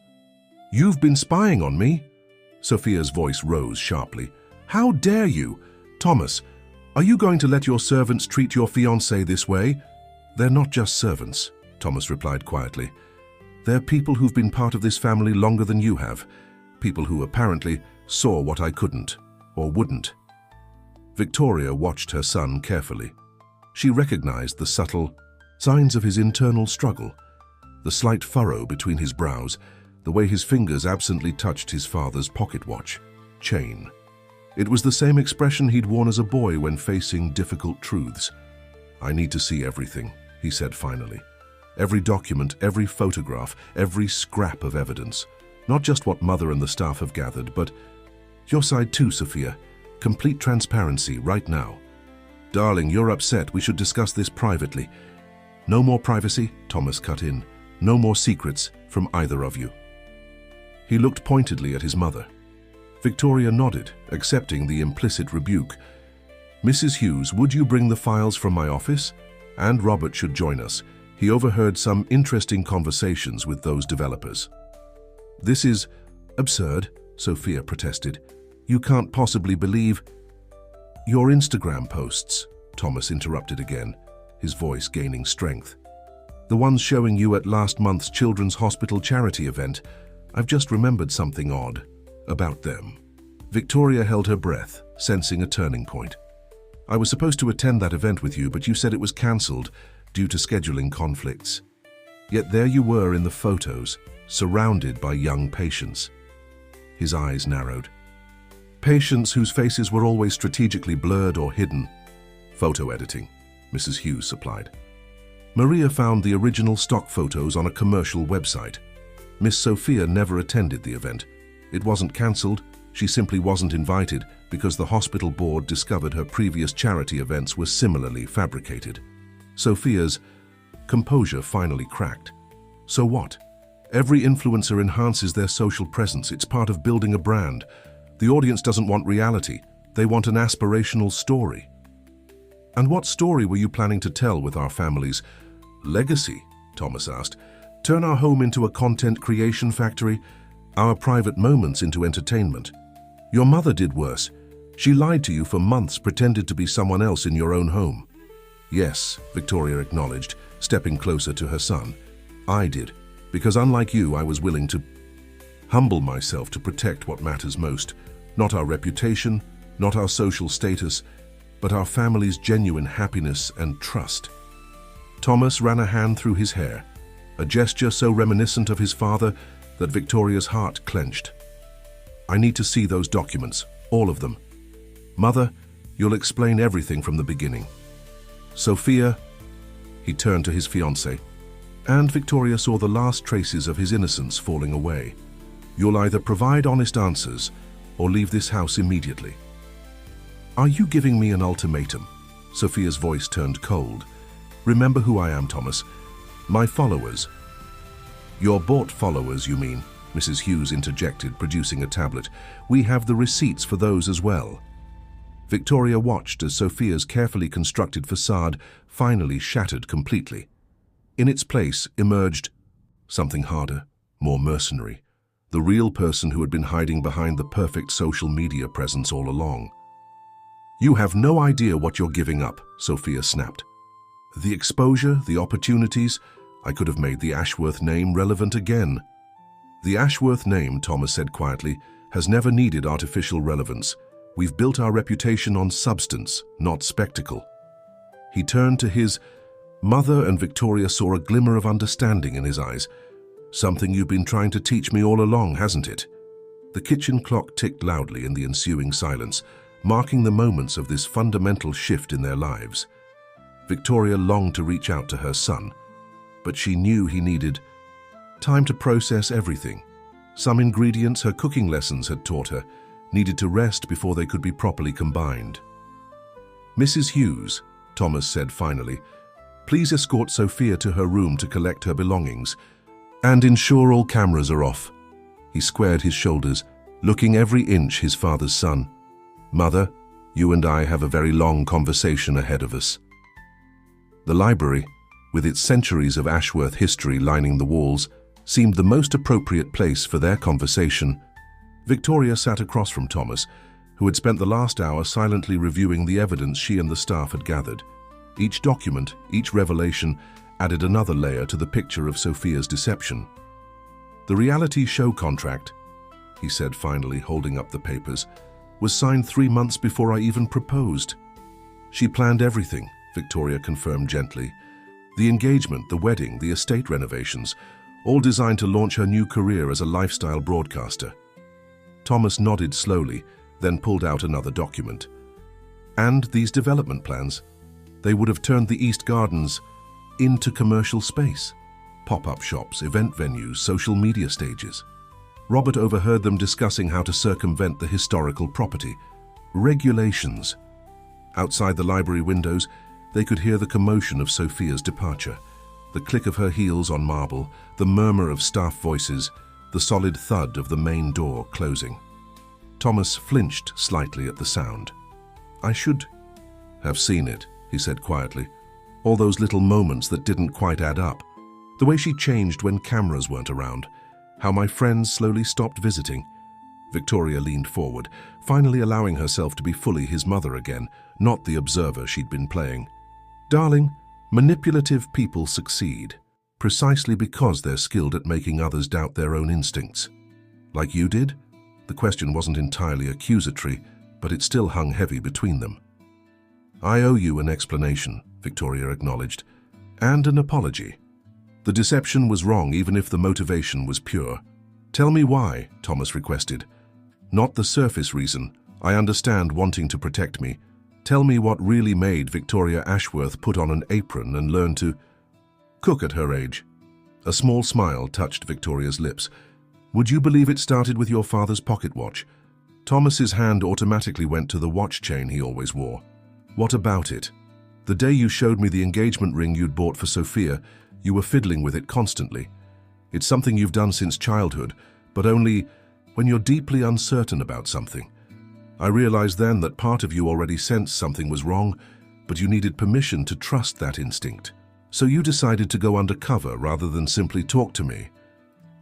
You've been spying on me? Sophia's voice rose sharply. How dare you? Thomas, are you going to let your servants treat your fiancée this way? They're not just servants, Thomas replied quietly. They're people who've been part of this family longer than you have. People who apparently saw what I couldn't, or wouldn't. Victoria watched her son carefully. She recognized the subtle signs of his internal struggle, the slight furrow between his brows, the way his fingers absently touched his father's pocket watch chain. It was the same expression he'd worn as a boy when facing difficult truths. I need to see everything, he said finally. Every document, every photograph, every scrap of evidence. Not just what Mother and the staff have gathered, but your side too, Sophia. Complete transparency right now. Darling, you're upset. We should discuss this privately. No more privacy, Thomas cut in. No more secrets from either of you. He looked pointedly at his mother. Victoria nodded, accepting the implicit rebuke. Mrs. Hughes, would you bring the files from my office? And Robert should join us. He overheard some interesting conversations with those developers. This is absurd, Sophia protested. You can't possibly believe... Your Instagram posts, Thomas interrupted again, his voice gaining strength. The ones showing you at last month's Children's Hospital charity event. I've just remembered something odd about them. Victoria held her breath, sensing a turning point. I was supposed to attend that event with you, but you said it was cancelled due to scheduling conflicts. Yet there you were in the photos, surrounded by young patients. His eyes narrowed. Patients whose faces were always strategically blurred or hidden. Photo editing, Mrs. Hughes supplied. Maria found the original stock photos on a commercial website. Miss Sophia never attended the event. It wasn't cancelled, she simply wasn't invited because the hospital board discovered her previous charity events were similarly fabricated. Sophia's composure finally cracked. So what? Every influencer enhances their social presence. It's part of building a brand. The audience doesn't want reality. They want an aspirational story. And what story were you planning to tell with our family's legacy? Thomas asked. Turn our home into a content creation factory, our private moments into entertainment. Your mother did worse. She lied to you for months, pretended to be someone else in your own home. Yes, Victoria acknowledged, stepping closer to her son. I did, because unlike you, I was willing to humble myself to protect what matters most. Not our reputation, not our social status, but our family's genuine happiness and trust. Thomas ran a hand through his hair, a gesture so reminiscent of his father that Victoria's heart clenched. I need to see those documents, all of them. Mother, you'll explain everything from the beginning. Sophia, he turned to his fiancée, and Victoria saw the last traces of his innocence falling away. You'll either provide honest answers or leave this house immediately. Are you giving me an ultimatum? Sophia's voice turned cold. Remember who I am, Thomas. My followers. Your bought followers, you mean? Mrs. Hughes interjected, producing a tablet. We have the receipts for those as well. Victoria watched as Sophia's carefully constructed facade finally shattered completely. In its place emerged something harder, more mercenary, the real person who had been hiding behind the perfect social media presence all along. "You have no idea what you're giving up," Sophia snapped. "The exposure, the opportunities, I could have made the Ashworth name relevant again." "The Ashworth name," Thomas said quietly, "has never needed artificial relevance. We've built our reputation on substance, not spectacle." He turned to his mother, and Victoria saw a glimmer of understanding in his eyes. "Something you've been trying to teach me all along, hasn't it?" The kitchen clock ticked loudly in the ensuing silence, marking the moments of this fundamental shift in their lives. Victoria longed to reach out to her son, but she knew he needed time to process everything. Some ingredients her cooking lessons had taught her needed to rest before they could be properly combined. "Mrs. Hughes," Thomas said finally, "please escort Sophia to her room to collect her belongings and ensure all cameras are off." He squared his shoulders, looking every inch his father's son. "Mother, you and I have a very long conversation ahead of us." The library, with its centuries of Ashworth history lining the walls, seemed the most appropriate place for their conversation. Victoria sat across from Thomas, who had spent the last hour silently reviewing the evidence she and the staff had gathered. Each document, each revelation, added another layer to the picture of Sophia's deception. "The reality show contract," he said finally, holding up the papers, "was signed 3 months before I even proposed." "She planned everything," Victoria confirmed gently. "The engagement, the wedding, the estate renovations, all designed to launch her new career as a lifestyle broadcaster." Thomas nodded slowly, then pulled out another document. "And these development plans, they would have turned the East Gardens into commercial space. Pop-up shops, event venues, social media stages." Robert overheard them discussing how to circumvent the historical property. Regulations. Outside the library windows, they could hear the commotion of Sophia's departure. The click of her heels on marble, the murmur of staff voices, the solid thud of the main door closing. Thomas flinched slightly at the sound. "I should have seen it," he said quietly. "All those little moments that didn't quite add up. The way she changed when cameras weren't around. How my friends slowly stopped visiting." Victoria leaned forward, finally allowing herself to be fully his mother again, not the observer she'd been playing. "Darling, manipulative people succeed, precisely because they're skilled at making others doubt their own instincts. Like you did?" The question wasn't entirely accusatory, but it still hung heavy between them. "I owe you an explanation," Victoria acknowledged, "and an apology. The deception was wrong even if the motivation was pure." "Tell me why," Thomas requested. "Not the surface reason. I understand wanting to protect me. Tell me what really made Victoria Ashworth put on an apron and learn to cook at her age." A small smile touched Victoria's lips. "Would you believe it started with your father's pocket watch?" Thomas's hand automatically went to the watch chain he always wore. "What about it? The day you showed me the engagement ring you'd bought for Sophia, you were fiddling with it constantly. It's something you've done since childhood, but only when you're deeply uncertain about something. I realized then that part of you already sensed something was wrong, but you needed permission to trust that instinct. So you decided to go undercover rather than simply talk to me.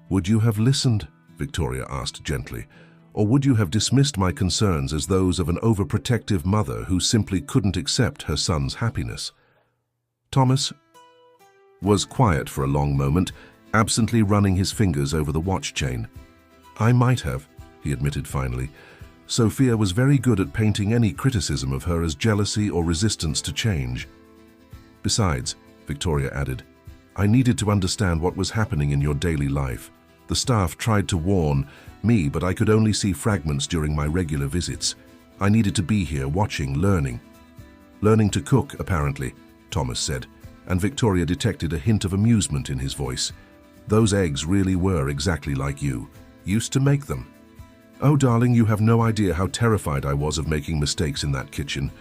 Would you have listened?" Victoria asked gently, "or would you have dismissed my concerns as those of an overprotective mother who simply couldn't accept her son's happiness?" Thomas was quiet for a long moment, absently running his fingers over the watch chain. "I might have," he admitted finally. "Sophia was very good at painting any criticism of her as jealousy or resistance to change. Besides," Victoria added, "I needed to understand what was happening in your daily life. The staff tried to warn me, but I could only see fragments during my regular visits. I needed to be here, watching, learning." "Learning to cook, apparently," Thomas said, and Victoria detected a hint of amusement in his voice. "Those eggs really were exactly like you. Used to make them." "Oh, darling, you have no idea how terrified I was of making mistakes in that kitchen.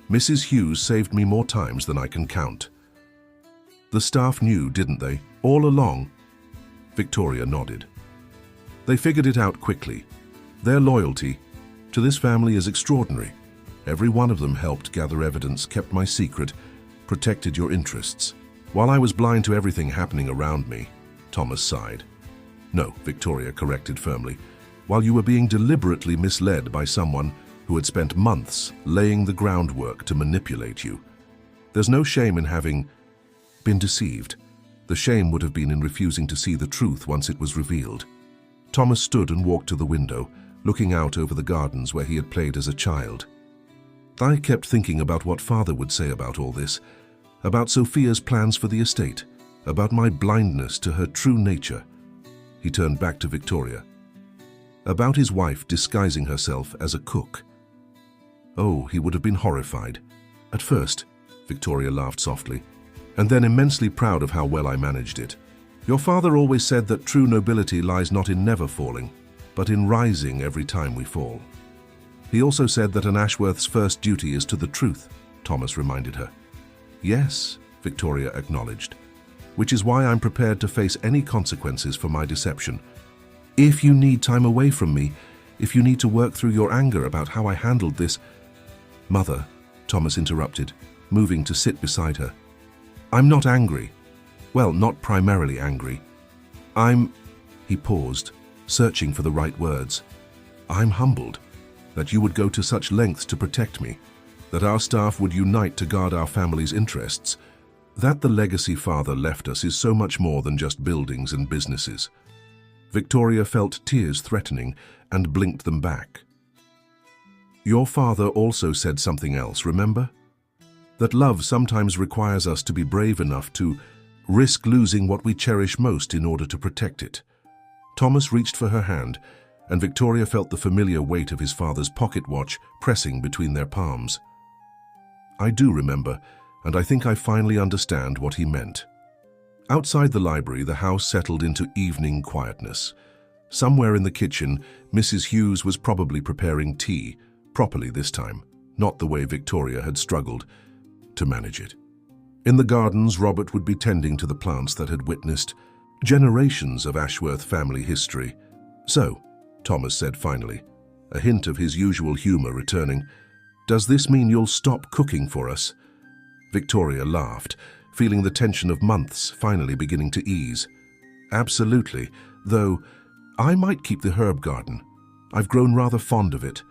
Mrs. Hughes saved me more times than I can count." "The staff knew, didn't they, all along?" Victoria nodded. "They figured it out quickly. Their loyalty to this family is extraordinary. Every one of them helped gather evidence, kept my secret, protected your interests." While I was blind to everything happening around me, Thomas sighed. No, Victoria corrected firmly. While you were being deliberately misled by someone who had spent months laying the groundwork to manipulate you. There's no shame in having been deceived. The shame would have been in refusing to see the truth once it was revealed. Thomas stood and walked to the window, looking out over the gardens where he had played as a child. I kept thinking about what Father would say about all this, about Sophia's plans for the estate, about my blindness to her true nature. He turned back to Victoria. About his wife disguising herself as a cook. Oh, he would have been horrified. At first, Victoria laughed softly, and then immensely proud of how well I managed it. Your father always said that true nobility lies not in never falling, but in rising every time we fall. He also said that an Ashworth's first duty is to the truth, Thomas reminded her. Yes, Victoria acknowledged, which is why I'm prepared to face any consequences for my deception. If you need time away from me, if you need to work through your anger about how I handled this— Mother, Thomas interrupted, moving to sit beside her. I'm not angry. Well, not primarily angry. He paused, searching for the right words. I'm humbled that you would go to such lengths to protect me, that our staff would unite to guard our family's interests. That the legacy Father left us is so much more than just buildings and businesses. Victoria felt tears threatening and blinked them back. Your father also said something else, remember? That love sometimes requires us to be brave enough to risk losing what we cherish most in order to protect it. Thomas reached for her hand, and Victoria felt the familiar weight of his father's pocket watch pressing between their palms. I do remember, and I think I finally understand what he meant. Outside the library, the house settled into evening quietness. Somewhere in the kitchen, Mrs. Hughes was probably preparing tea, properly this time, not the way Victoria had struggled to manage it. In the gardens, Robert would be tending to the plants that had witnessed generations of Ashworth family history. So, Thomas said finally, a hint of his usual humor returning, does this mean you'll stop cooking for us? Victoria laughed, feeling the tension of months finally beginning to ease. Absolutely, though I might keep the herb garden. I've grown rather fond of it.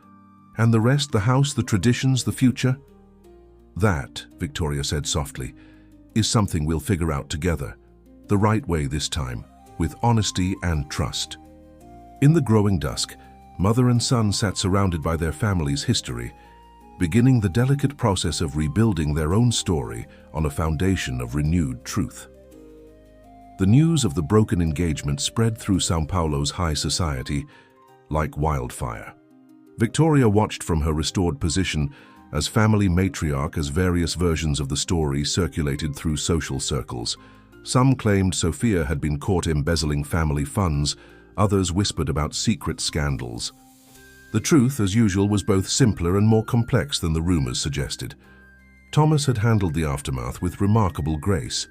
And the rest, the house, the traditions, the future? That, Victoria said softly, is something we'll figure out together. The right way this time, with honesty and trust. In the growing dusk, mother and son sat surrounded by their family's history, beginning the delicate process of rebuilding their own story on a foundation of renewed truth. The news of the broken engagement spread through São Paulo's high society like wildfire. Victoria watched from her restored position as family matriarch as various versions of the story circulated through social circles. Some claimed Sophia had been caught embezzling family funds, others whispered about secret scandals. The truth, as usual, was both simpler and more complex than the rumors suggested. Thomas had handled the aftermath with remarkable grace.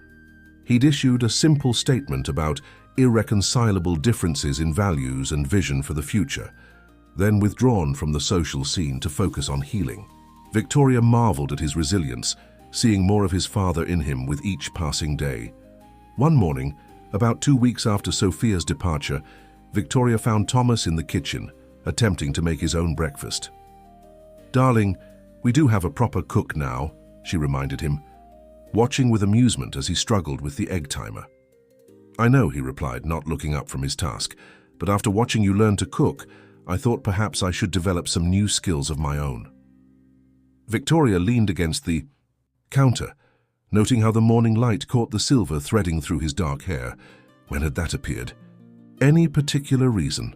He'd issued a simple statement about irreconcilable differences in values and vision for the future, then withdrawn from the social scene to focus on healing. Victoria marveled at his resilience, seeing more of his father in him with each passing day. One morning, about 2 weeks after Sophia's departure, Victoria found Thomas in the kitchen, attempting to make his own breakfast. Darling, we do have a proper cook now, she reminded him, watching with amusement as he struggled with the egg timer. I know, he replied, not looking up from his task, but after watching you learn to cook, I thought perhaps I should develop some new skills of my own. Victoria leaned against the counter, noting how the morning light caught the silver threading through his dark hair. When had that appeared? Any particular reason?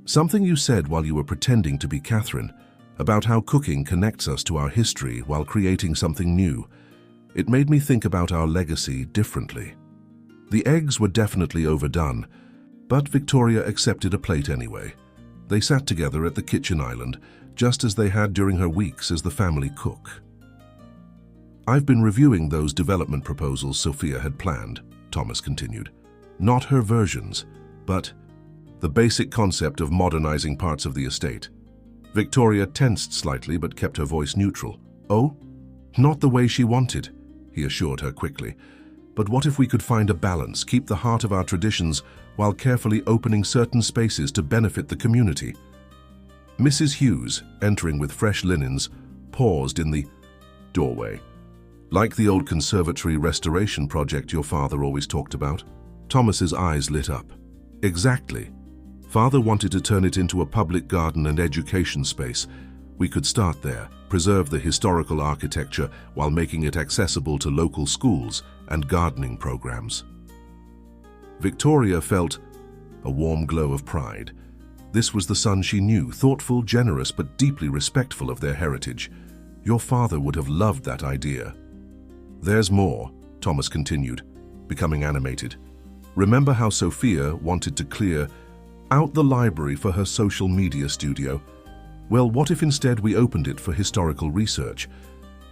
Something you said while you were pretending to be Catherine, about how cooking connects us to our history while creating something new. It made me think about our legacy differently. The eggs were definitely overdone, but Victoria accepted a plate anyway. They sat together at the kitchen island, just as they had during her weeks as the family cook. I've been reviewing those development proposals Sophia had planned, Thomas continued. Not her versions, but the basic concept of modernizing parts of the estate. Victoria tensed slightly but kept her voice neutral. Oh? Not the way she wanted, he assured her quickly. But what if we could find a balance, keep the heart of our traditions while carefully opening certain spaces to benefit the community? Mrs. Hughes, entering with fresh linens, paused in the doorway. Like the old conservatory restoration project your father always talked about? Thomas's eyes lit up. Exactly. Father wanted to turn it into a public garden and education space. We could start there, preserve the historical architecture while making it accessible to local schools and gardening programs. Victoria felt a warm glow of pride. This was the son she knew, thoughtful, generous, but deeply respectful of their heritage. Your father would have loved that idea. There's more, Thomas continued, becoming animated. Remember how Sophia wanted to clear out the library for her social media studio? Well, what if instead we opened it for historical research?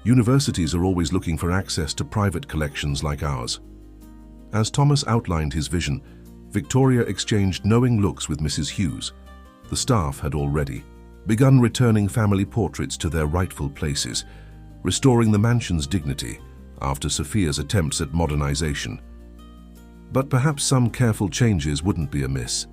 Universities are always looking for access to private collections like ours. As Thomas outlined his vision, Victoria exchanged knowing looks with Mrs. Hughes. The staff had already begun returning family portraits to their rightful places, restoring the mansion's dignity after Sophia's attempts at modernization. But perhaps some careful changes wouldn't be amiss.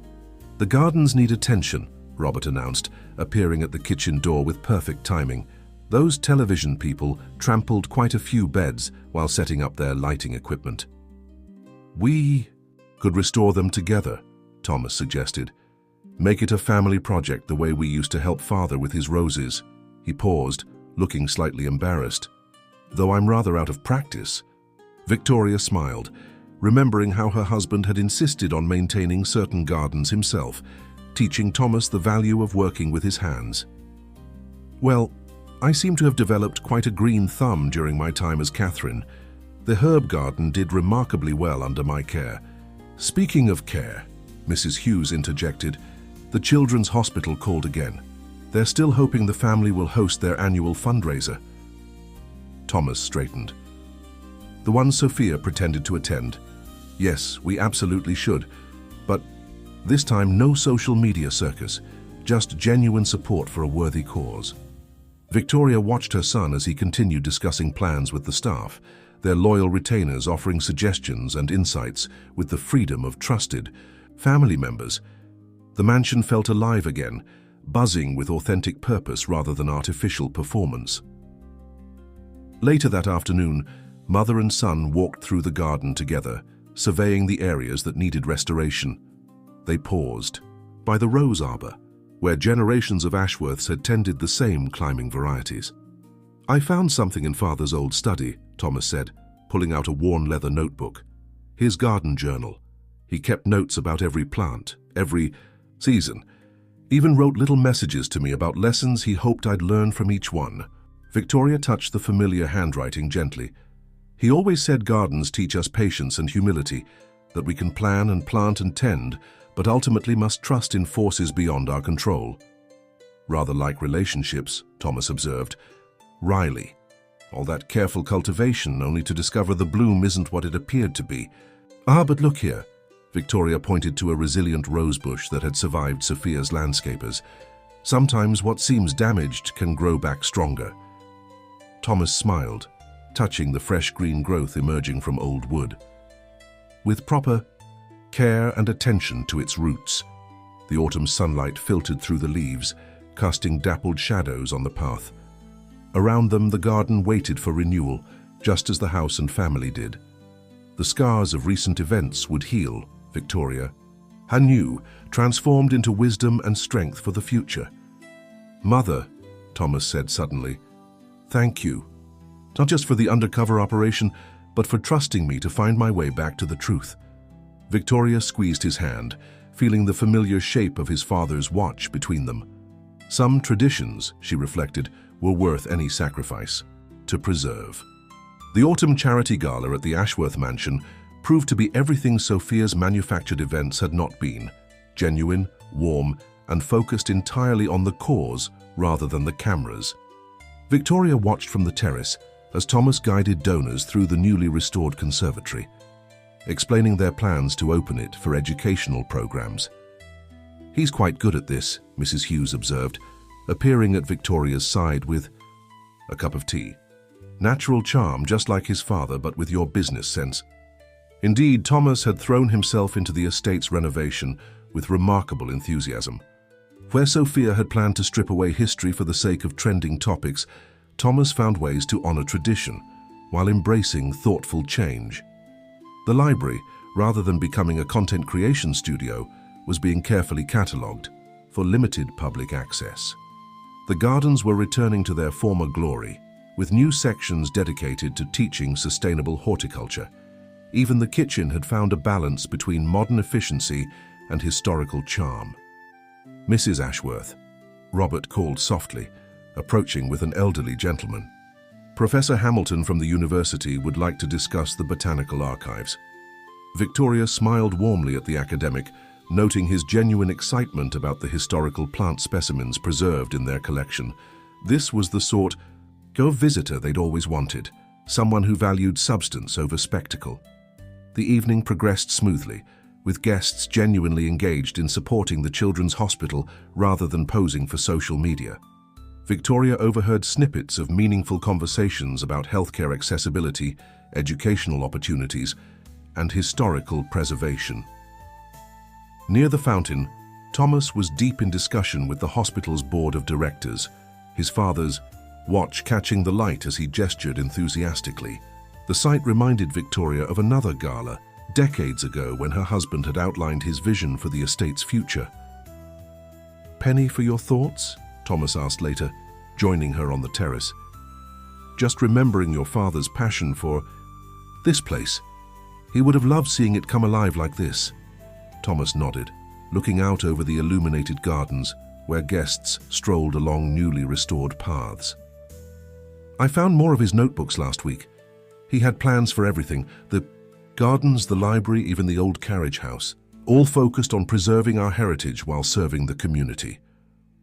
The gardens need attention, Robert announced, appearing at the kitchen door with perfect timing. Those television people trampled quite a few beds while setting up their lighting equipment. We could restore them together, Thomas suggested. Make it a family project the way we used to help Father with his roses. He paused, looking slightly embarrassed. Though I'm rather out of practice. Victoria smiled, remembering how her husband had insisted on maintaining certain gardens himself, teaching Thomas the value of working with his hands. Well, I seem to have developed quite a green thumb during my time as Catherine. The herb garden did remarkably well under my care. Speaking of care, Mrs. Hughes interjected, the Children's Hospital called again. They're still hoping the family will host their annual fundraiser. Thomas straightened. The one Sophia pretended to attend. Yes, we absolutely should. But this time, no social media circus, just genuine support for a worthy cause. Victoria watched her son as he continued discussing plans with the staff, their loyal retainers offering suggestions and insights with the freedom of trusted family members. The mansion felt alive again, buzzing with authentic purpose rather than artificial performance. Later that afternoon, mother and son walked through the garden together, surveying the areas that needed restoration. They paused by the rose arbor, where generations of Ashworths had tended the same climbing varieties. I found something in Father's old study, Thomas said, pulling out a worn leather notebook. His garden journal. He kept notes about every plant, every season. Even wrote little messages to me about lessons he hoped I'd learn from each one. Victoria touched the familiar handwriting gently. He always said gardens teach us patience and humility, that we can plan and plant and tend, but ultimately must trust in forces beyond our control. Rather like relationships, Thomas observed. Wryly. All that careful cultivation only to discover the bloom isn't what it appeared to be. Ah, but look here. Victoria pointed to a resilient rosebush that had survived Sophia's landscapers. Sometimes what seems damaged can grow back stronger. Thomas smiled, touching the fresh green growth emerging from old wood. With proper care and attention to its roots, the autumn sunlight filtered through the leaves, casting dappled shadows on the path. Around them, the garden waited for renewal, just as the house and family did. The scars of recent events would heal, Victoria, anew, transformed into wisdom and strength for the future. Mother, Thomas said suddenly, thank you. Not just for the undercover operation, but for trusting me to find my way back to the truth. Victoria squeezed his hand, feeling the familiar shape of his father's watch between them. Some traditions, she reflected, were worth any sacrifice to preserve. The autumn charity gala at the Ashworth Mansion proved to be everything Sophia's manufactured events had not been: genuine, warm, and focused entirely on the cause rather than the cameras. Victoria watched from the terrace as Thomas guided donors through the newly restored conservatory, explaining their plans to open it for educational programs. He's quite good at this, Mrs. Hughes observed, appearing at Victoria's side with a cup of tea. Natural charm, just like his father, but with your business sense. Indeed, Thomas had thrown himself into the estate's renovation with remarkable enthusiasm. Where Sophia had planned to strip away history for the sake of trending topics, Thomas found ways to honor tradition while embracing thoughtful change. The library, rather than becoming a content creation studio, was being carefully catalogued for limited public access. The gardens were returning to their former glory, with new sections dedicated to teaching sustainable horticulture. Even the kitchen had found a balance between modern efficiency and historical charm. "Mrs. Ashworth," Robert called softly, approaching with an elderly gentleman. "Professor Hamilton from the university would like to discuss the botanical archives." Victoria smiled warmly at the academic, noting his genuine excitement about the historical plant specimens preserved in their collection. This was the sort of visitor they'd always wanted, someone who valued substance over spectacle. The evening progressed smoothly, with guests genuinely engaged in supporting the children's hospital rather than posing for social media. Victoria overheard snippets of meaningful conversations about healthcare accessibility, educational opportunities, and historical preservation. Near the fountain, Thomas was deep in discussion with the hospital's board of directors, his father's watch catching the light as he gestured enthusiastically. The sight reminded Victoria of another gala, decades ago when her husband had outlined his vision for the estate's future. "Penny for your thoughts?" Thomas asked later, joining her on the terrace. "Just remembering your father's passion for this place. He would have loved seeing it come alive like this." Thomas nodded, looking out over the illuminated gardens where guests strolled along newly restored paths. "I found more of his notebooks last week. He had plans for everything, the gardens, the library, even the old carriage house, all focused on preserving our heritage while serving the community."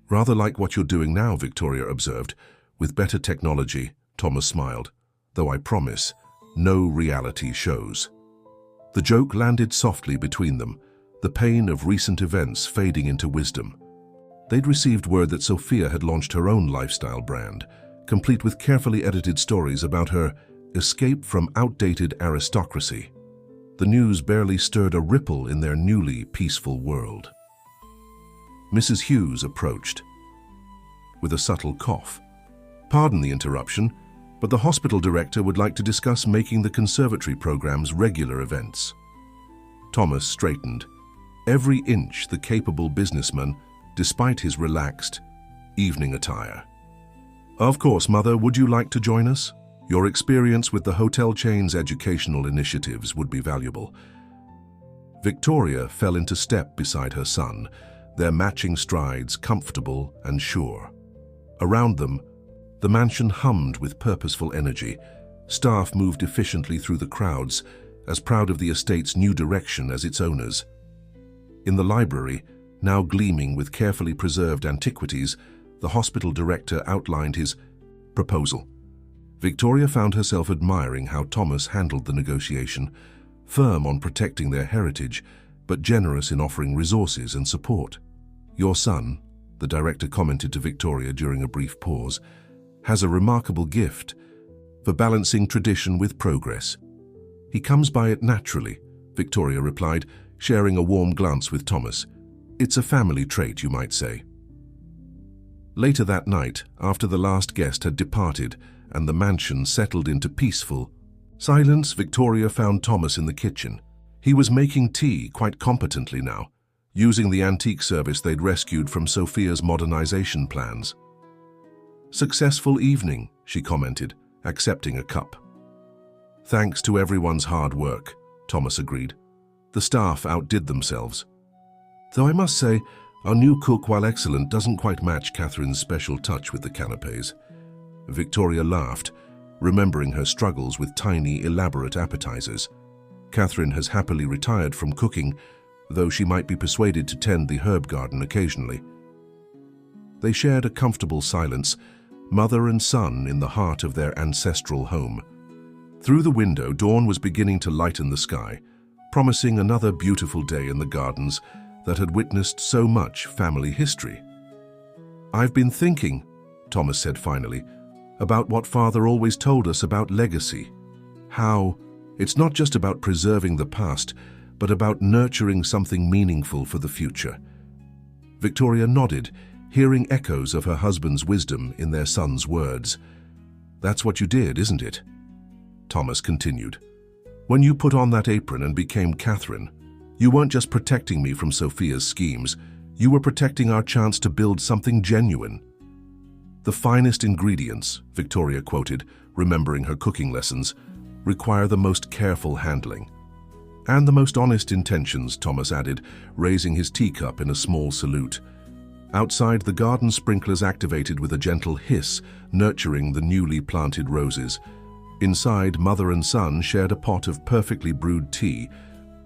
"Rather like what you're doing now," Victoria observed. "With better technology," Thomas smiled, "though I promise, no reality shows." The joke landed softly between them, the pain of recent events fading into wisdom. They'd received word that Sophia had launched her own lifestyle brand, complete with carefully edited stories about her escape from outdated aristocracy. The news barely stirred a ripple in their newly peaceful world. Mrs. Hughes approached with a subtle cough. "Pardon the interruption, but the hospital director would like to discuss making the conservatory program's regular events." Thomas straightened, every inch the capable businessman, despite his relaxed evening attire. "Of course, Mother, would you like to join us? Your experience with the hotel chain's educational initiatives would be valuable." Victoria fell into step beside her son, their matching strides comfortable and sure. Around them, the mansion hummed with purposeful energy. Staff moved efficiently through the crowds, as proud of the estate's new direction as its owners. In the library, now gleaming with carefully preserved antiquities, the hospital director outlined his proposal. Victoria found herself admiring how Thomas handled the negotiation, firm on protecting their heritage, but generous in offering resources and support. "Your son," the director commented to Victoria during a brief pause, "has a remarkable gift for balancing tradition with progress. He comes by it naturally," Victoria replied, sharing a warm glance with Thomas. "It's a family trait, you might say." Later that night, after the last guest had departed and the mansion settled into peaceful silence, Victoria found Thomas in the kitchen. He was making tea quite competently now, using the antique service they'd rescued from Sophia's modernization plans. "Successful evening," she commented, accepting a cup. "Thanks to everyone's hard work," Thomas agreed. "The staff outdid themselves. Though I must say, our new cook, while excellent, doesn't quite match Catherine's special touch with the canapes." Victoria laughed, remembering her struggles with tiny, elaborate appetizers. Catherine has happily retired from cooking, though she might be persuaded to tend the herb garden occasionally. They shared a comfortable silence, mother and son in the heart of their ancestral home. Through the window, dawn was beginning to lighten the sky, promising another beautiful day in the gardens that had witnessed so much family history. "I've been thinking," Thomas said finally, "about what Father always told us about legacy. How It's not just about preserving the past, but about nurturing something meaningful for the future. Victoria nodded, hearing echoes of her husband's wisdom in their son's words. "That's what you did, isn't it?" Thomas continued. "When you put on that apron and became Catherine, you weren't just protecting me from Sophia's schemes, you were protecting our chance to build something genuine." "The finest ingredients," Victoria quoted, remembering her cooking lessons, "require the most careful handling." "And the most honest intentions," Thomas added, raising his teacup in a small salute. Outside, the garden sprinklers activated with a gentle hiss, nurturing the newly planted roses. Inside, mother and son shared a pot of perfectly brewed tea,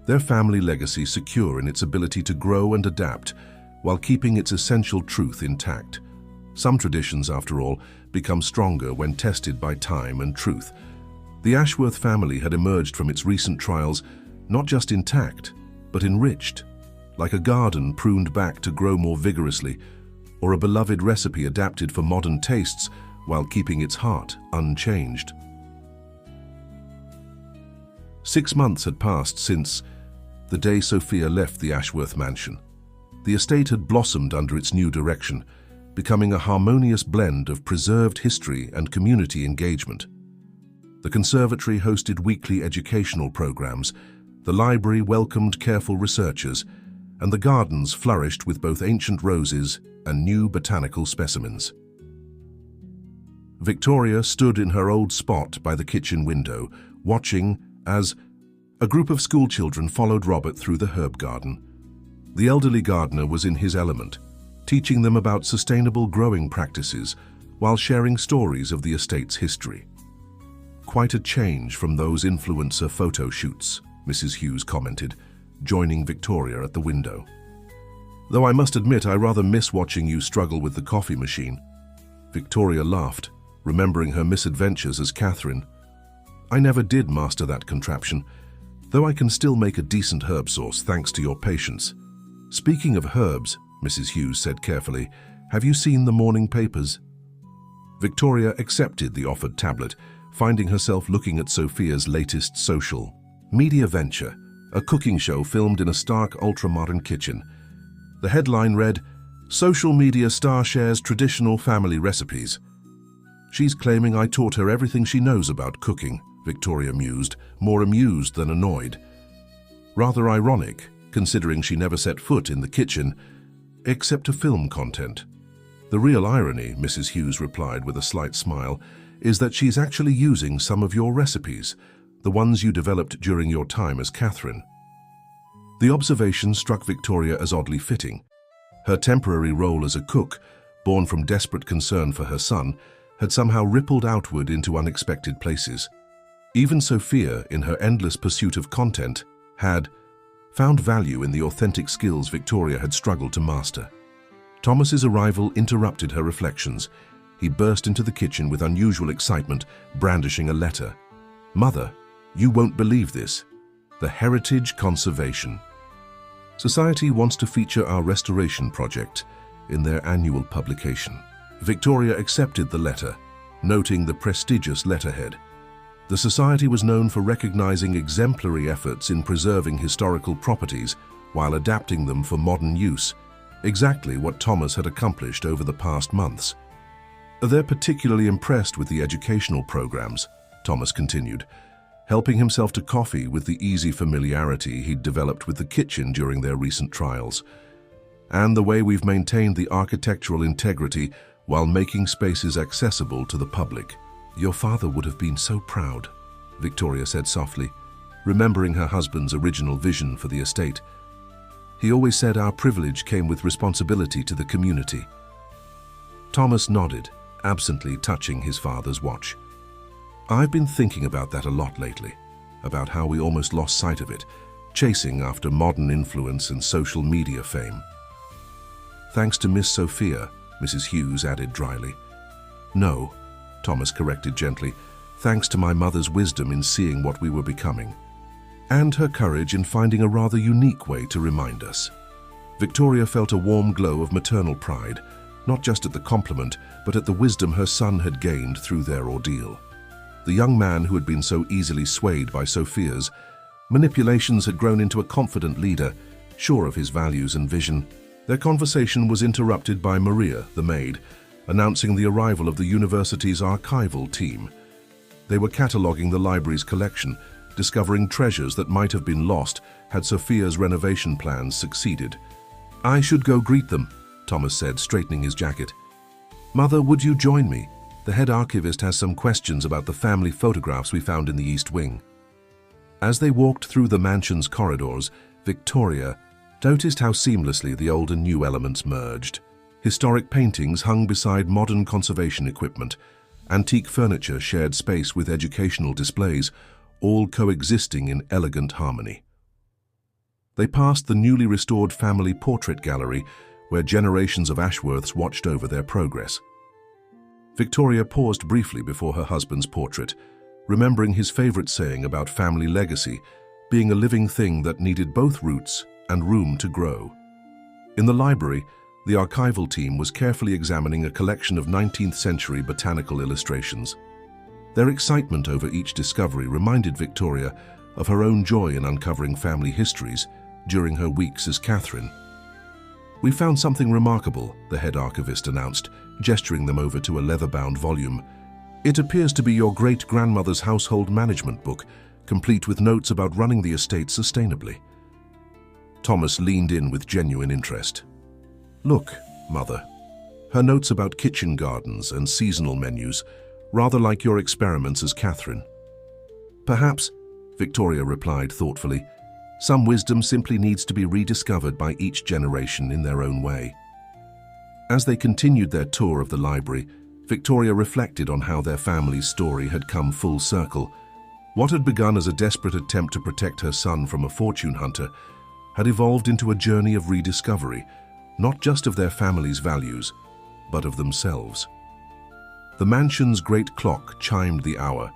their family legacy secure in its ability to grow and adapt, while keeping its essential truth intact. Some traditions, after all, become stronger when tested by time and truth. The Ashworth family had emerged from its recent trials not just intact, but enriched, like a garden pruned back to grow more vigorously, or a beloved recipe adapted for modern tastes while keeping its heart unchanged. 6 months had passed since the day Sophia left the Ashworth mansion. The estate had blossomed under its new direction, becoming a harmonious blend of preserved history and community engagement. The conservatory hosted weekly educational programs, the library welcomed careful researchers, and the gardens flourished with both ancient roses and new botanical specimens. Victoria stood in her old spot by the kitchen window, watching as a group of schoolchildren followed Robert through the herb garden. The elderly gardener was in his element, teaching them about sustainable growing practices while sharing stories of the estate's history. "Quite a change from those influencer photo shoots," Mrs. Hughes commented, joining Victoria at the window. "Though I must admit I rather miss watching you struggle with the coffee machine." Victoria laughed, remembering her misadventures as Catherine. "I never did master that contraption, though I can still make a decent herb sauce thanks to your patience." "Speaking of herbs," Mrs. Hughes said carefully, "have you seen the morning papers?" Victoria accepted the offered tablet, finding herself looking at Sophia's latest social media venture, a cooking show filmed in a stark, ultra-modern kitchen. The headline read, "Social media star shares traditional family recipes." "She's claiming I taught her everything she knows about cooking," Victoria mused, more amused than annoyed. Rather ironic, considering she never set foot in the kitchen, except to film content. "The real irony," Mrs. Hughes replied with a slight smile, "is that she's actually using some of your recipes, the ones you developed during your time as Catherine." The observation struck Victoria as oddly fitting. Her temporary role as a cook, born from desperate concern for her son, had somehow rippled outward into unexpected places. Even Sophia, in her endless pursuit of content, had found value in the authentic skills Victoria had struggled to master. Thomas's arrival interrupted her reflections. He burst into the kitchen with unusual excitement, brandishing a letter. "Mother, you won't believe this. The Heritage Conservation Society wants to feature our restoration project in their annual publication." Victoria accepted the letter, noting the prestigious letterhead. The society was known for recognizing exemplary efforts in preserving historical properties while adapting them for modern use, exactly what Thomas had accomplished over the past months. "They're particularly impressed with the educational programs," Thomas continued, helping himself to coffee with the easy familiarity he'd developed with the kitchen during their recent trials, "and the way we've maintained the architectural integrity while making spaces accessible to the public." "Your father would have been so proud," Victoria said softly, remembering her husband's original vision for the estate. "He always said our privilege came with responsibility to the community." Thomas nodded, absently touching his father's watch. "I've been thinking about that a lot lately, about how we almost lost sight of it, chasing after modern influence and social media fame." "Thanks to Miss Sophia," Mrs. Hughes added dryly. "No," Thomas corrected gently, "thanks to my mother's wisdom in seeing what we were becoming, and her courage in finding a rather unique way to remind us." Victoria felt a warm glow of maternal pride, not just at the compliment, but at the wisdom her son had gained through their ordeal. The young man who had been so easily swayed by Sophia's manipulations had grown into a confident leader, sure of his values and vision. Their conversation was interrupted by Maria, the maid, announcing the arrival of the university's archival team. They were cataloguing the library's collection, discovering treasures that might have been lost had Sophia's renovation plans succeeded. "I should go greet them," Thomas said, straightening his jacket. "Mother, would you join me? The head archivist has some questions about the family photographs we found in the East Wing." As they walked through the mansion's corridors, Victoria noticed how seamlessly the old and new elements merged. Historic paintings hung beside modern conservation equipment. Antique furniture shared space with educational displays, all coexisting in elegant harmony. They passed the newly restored family portrait gallery, where generations of Ashworths watched over their progress. Victoria paused briefly before her husband's portrait, remembering his favorite saying about family legacy being a living thing that needed both roots and room to grow. In the library, the archival team was carefully examining a collection of 19th century botanical illustrations. Their excitement over each discovery reminded Victoria of her own joy in uncovering family histories during her weeks as Catherine. "We found something remarkable," the head archivist announced, gesturing them over to a leather-bound volume. "It appears to be your great-grandmother's household management book, complete with notes about running the estate sustainably." Thomas leaned in with genuine interest. "Look, Mother. Her notes about kitchen gardens and seasonal menus, rather like your experiments as Catherine." "Perhaps," Victoria replied thoughtfully, "some wisdom simply needs to be rediscovered by each generation in their own way." As they continued their tour of the library, Victoria reflected on how their family's story had come full circle. What had begun as a desperate attempt to protect her son from a fortune hunter had evolved into a journey of rediscovery, not just of their family's values, but of themselves. The mansion's great clock chimed the hour,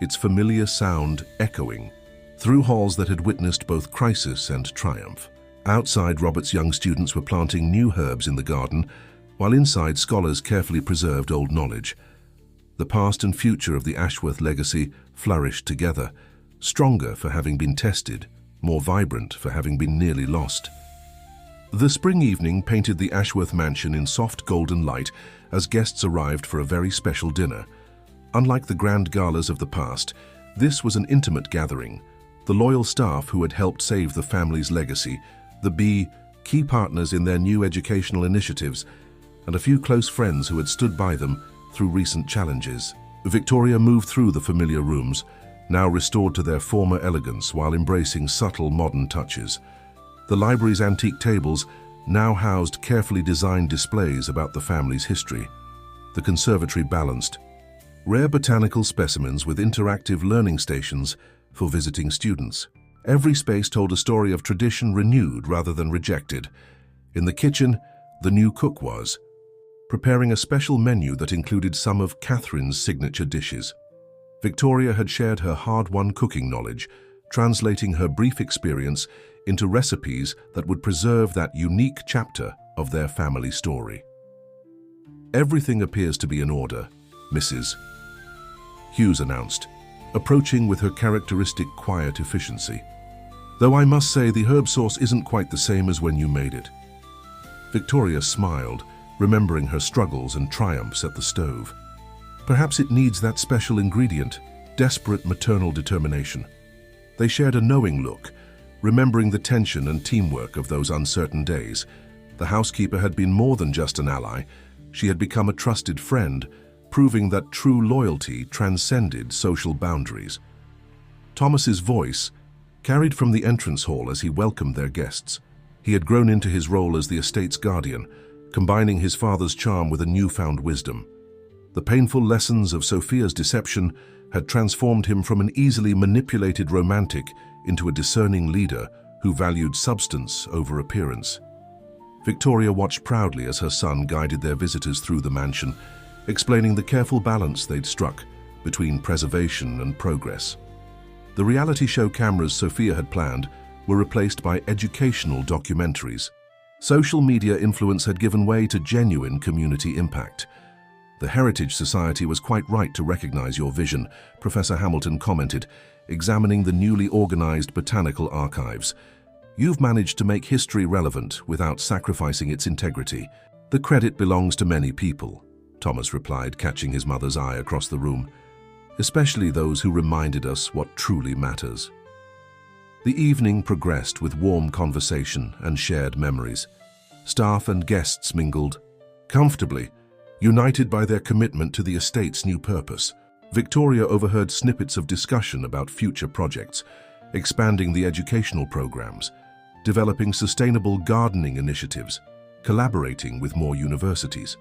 its familiar sound echoing through halls that had witnessed both crisis and triumph. Outside, Robert's young students were planting new herbs in the garden, while inside, scholars carefully preserved old knowledge. The past and future of the Ashworth legacy flourished together, stronger for having been tested, more vibrant for having been nearly lost. The spring evening painted the Ashworth mansion in soft golden light as guests arrived for a very special dinner. Unlike the grand galas of the past, this was an intimate gathering. The loyal staff who had helped save the family's legacy, the key partners in their new educational initiatives, and a few close friends who had stood by them through recent challenges. Victoria moved through the familiar rooms, now restored to their former elegance while embracing subtle modern touches. The library's antique tables now housed carefully designed displays about the family's history. The conservatory balanced rare botanical specimens with interactive learning stations for visiting students. Every space told a story of tradition renewed rather than rejected. In the kitchen, the new cook was preparing a special menu that included some of Catherine's signature dishes. Victoria had shared her hard-won cooking knowledge, translating her brief experience into recipes that would preserve that unique chapter of their family story. "Everything appears to be in order, Mrs. Hughes announced, approaching with her characteristic quiet efficiency. "Though I must say the herb sauce isn't quite the same as when you made it." Victoria smiled, remembering her struggles and triumphs at the stove. Perhaps it needs that special ingredient, desperate maternal determination. They shared a knowing look, remembering the tension and teamwork of those uncertain days. The housekeeper had been more than just an ally. She had become a trusted friend, proving that true loyalty transcended social boundaries. Thomas's voice carried from the entrance hall as he welcomed their guests. He had grown into his role as the estate's guardian, combining his father's charm with a newfound wisdom. The painful lessons of Sophia's deception had transformed him from an easily manipulated romantic into a discerning leader who valued substance over appearance. Victoria watched proudly as her son guided their visitors through the mansion, explaining the careful balance they'd struck between preservation and progress. The reality show cameras Sophia had planned were replaced by educational documentaries. Social media influence had given way to genuine community impact. "The Heritage Society was quite right to recognize your vision," Professor Hamilton commented, examining the newly organized botanical archives. "You've managed to make history relevant without sacrificing its integrity. The credit belongs to many people," Thomas replied, catching his mother's eye across the room. "Especially those who reminded us what truly matters." The evening progressed with warm conversation and shared memories. Staff and guests mingled comfortably, united by their commitment to the estate's new purpose. Victoria overheard snippets of discussion about future projects, expanding the educational programs, developing sustainable gardening initiatives, collaborating with more universities.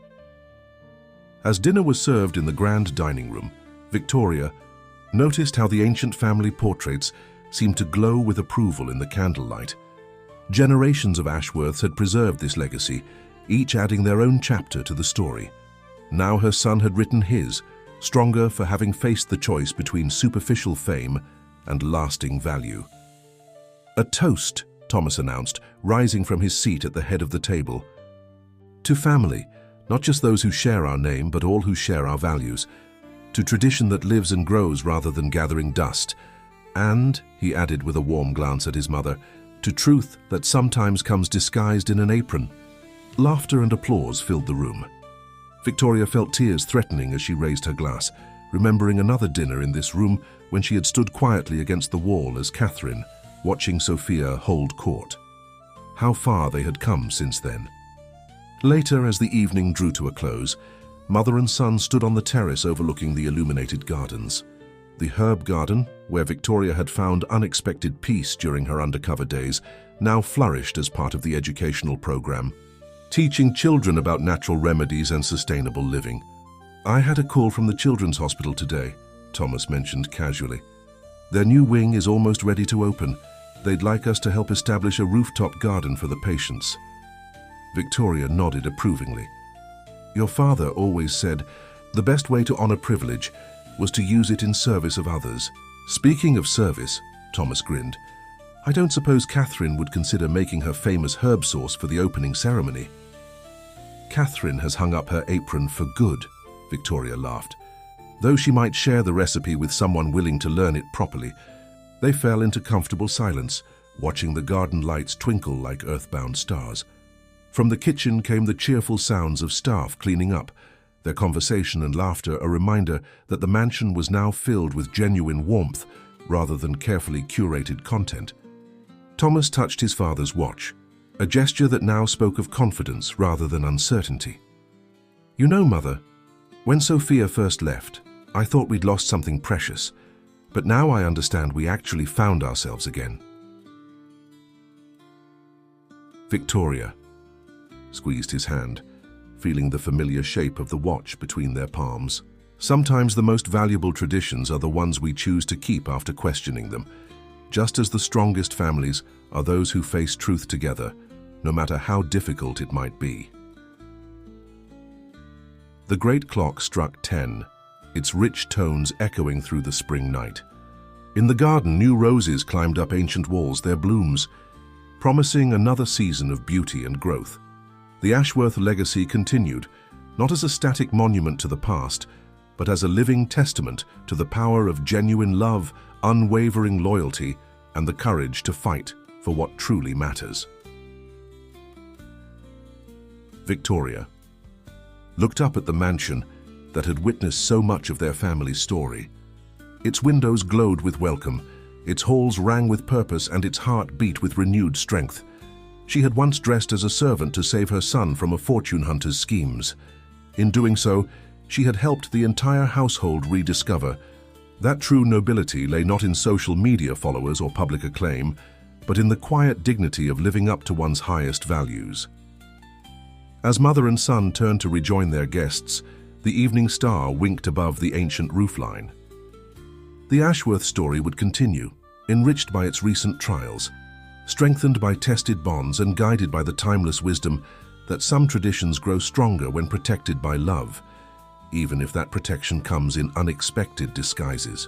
As dinner was served in the grand dining room, Victoria noticed how the ancient family portraits seemed to glow with approval in the candlelight. Generations of Ashworths had preserved this legacy, each adding their own chapter to the story. Now her son had written his, stronger for having faced the choice between superficial fame and lasting value. "A toast," Thomas announced, rising from his seat at the head of the table. "To family, not just those who share our name, but all who share our values. To tradition that lives and grows rather than gathering dust. And," he added with a warm glance at his mother, "to truth that sometimes comes disguised in an apron." Laughter and applause filled the room. Victoria felt tears threatening as she raised her glass, remembering another dinner in this room when she had stood quietly against the wall as Catherine, watching Sophia hold court. How far they had come since then. Later, as the evening drew to a close, mother and son stood on the terrace overlooking the illuminated gardens. The herb garden, where Victoria had found unexpected peace during her undercover days, now flourished as part of the educational program, teaching children about natural remedies and sustainable living. "I had a call from the Children's Hospital today," Thomas mentioned casually. "Their new wing is almost ready to open. They'd like us to help establish a rooftop garden for the patients." Victoria nodded approvingly. "Your father always said the best way to honor privilege was to use it in service of others." "Speaking of service," Thomas grinned, "I don't suppose Catherine would consider making her famous herb sauce for the opening ceremony." "Catherine has hung up her apron for good," Victoria laughed. Though she might share the recipe with someone willing to learn it properly, they fell into comfortable silence, watching the garden lights twinkle like earthbound stars. From the kitchen came the cheerful sounds of staff cleaning up, their conversation and laughter a reminder that the mansion was now filled with genuine warmth rather than carefully curated content. Thomas touched his father's watch, a gesture that now spoke of confidence rather than uncertainty. "You know, Mother, when Sophia first left, I thought we'd lost something precious, but now I understand we actually found ourselves again." Victoria squeezed his hand, feeling the familiar shape of the watch between their palms. Sometimes the most valuable traditions are the ones we choose to keep after questioning them, just as the strongest families are those who face truth together, no matter how difficult it might be. The great clock struck 10, its rich tones echoing through the spring night. In the garden, new roses climbed up ancient walls, their blooms promising another season of beauty and growth. The Ashworth legacy continued, not as a static monument to the past, but as a living testament to the power of genuine love, unwavering loyalty, and the courage to fight for what truly matters. Victoria looked up at the mansion that had witnessed so much of their family's story. Its windows glowed with welcome, its halls rang with purpose, and its heart beat with renewed strength. She had once dressed as a servant to save her son from a fortune hunter's schemes. In doing so, she had helped the entire household rediscover that true nobility lay not in social media followers or public acclaim, but in the quiet dignity of living up to one's highest values. As mother and son turned to rejoin their guests, the evening star winked above the ancient roofline. The Ashworth story would continue, enriched by its recent trials, strengthened by tested bonds and guided by the timeless wisdom that some traditions grow stronger when protected by love, even if that protection comes in unexpected disguises.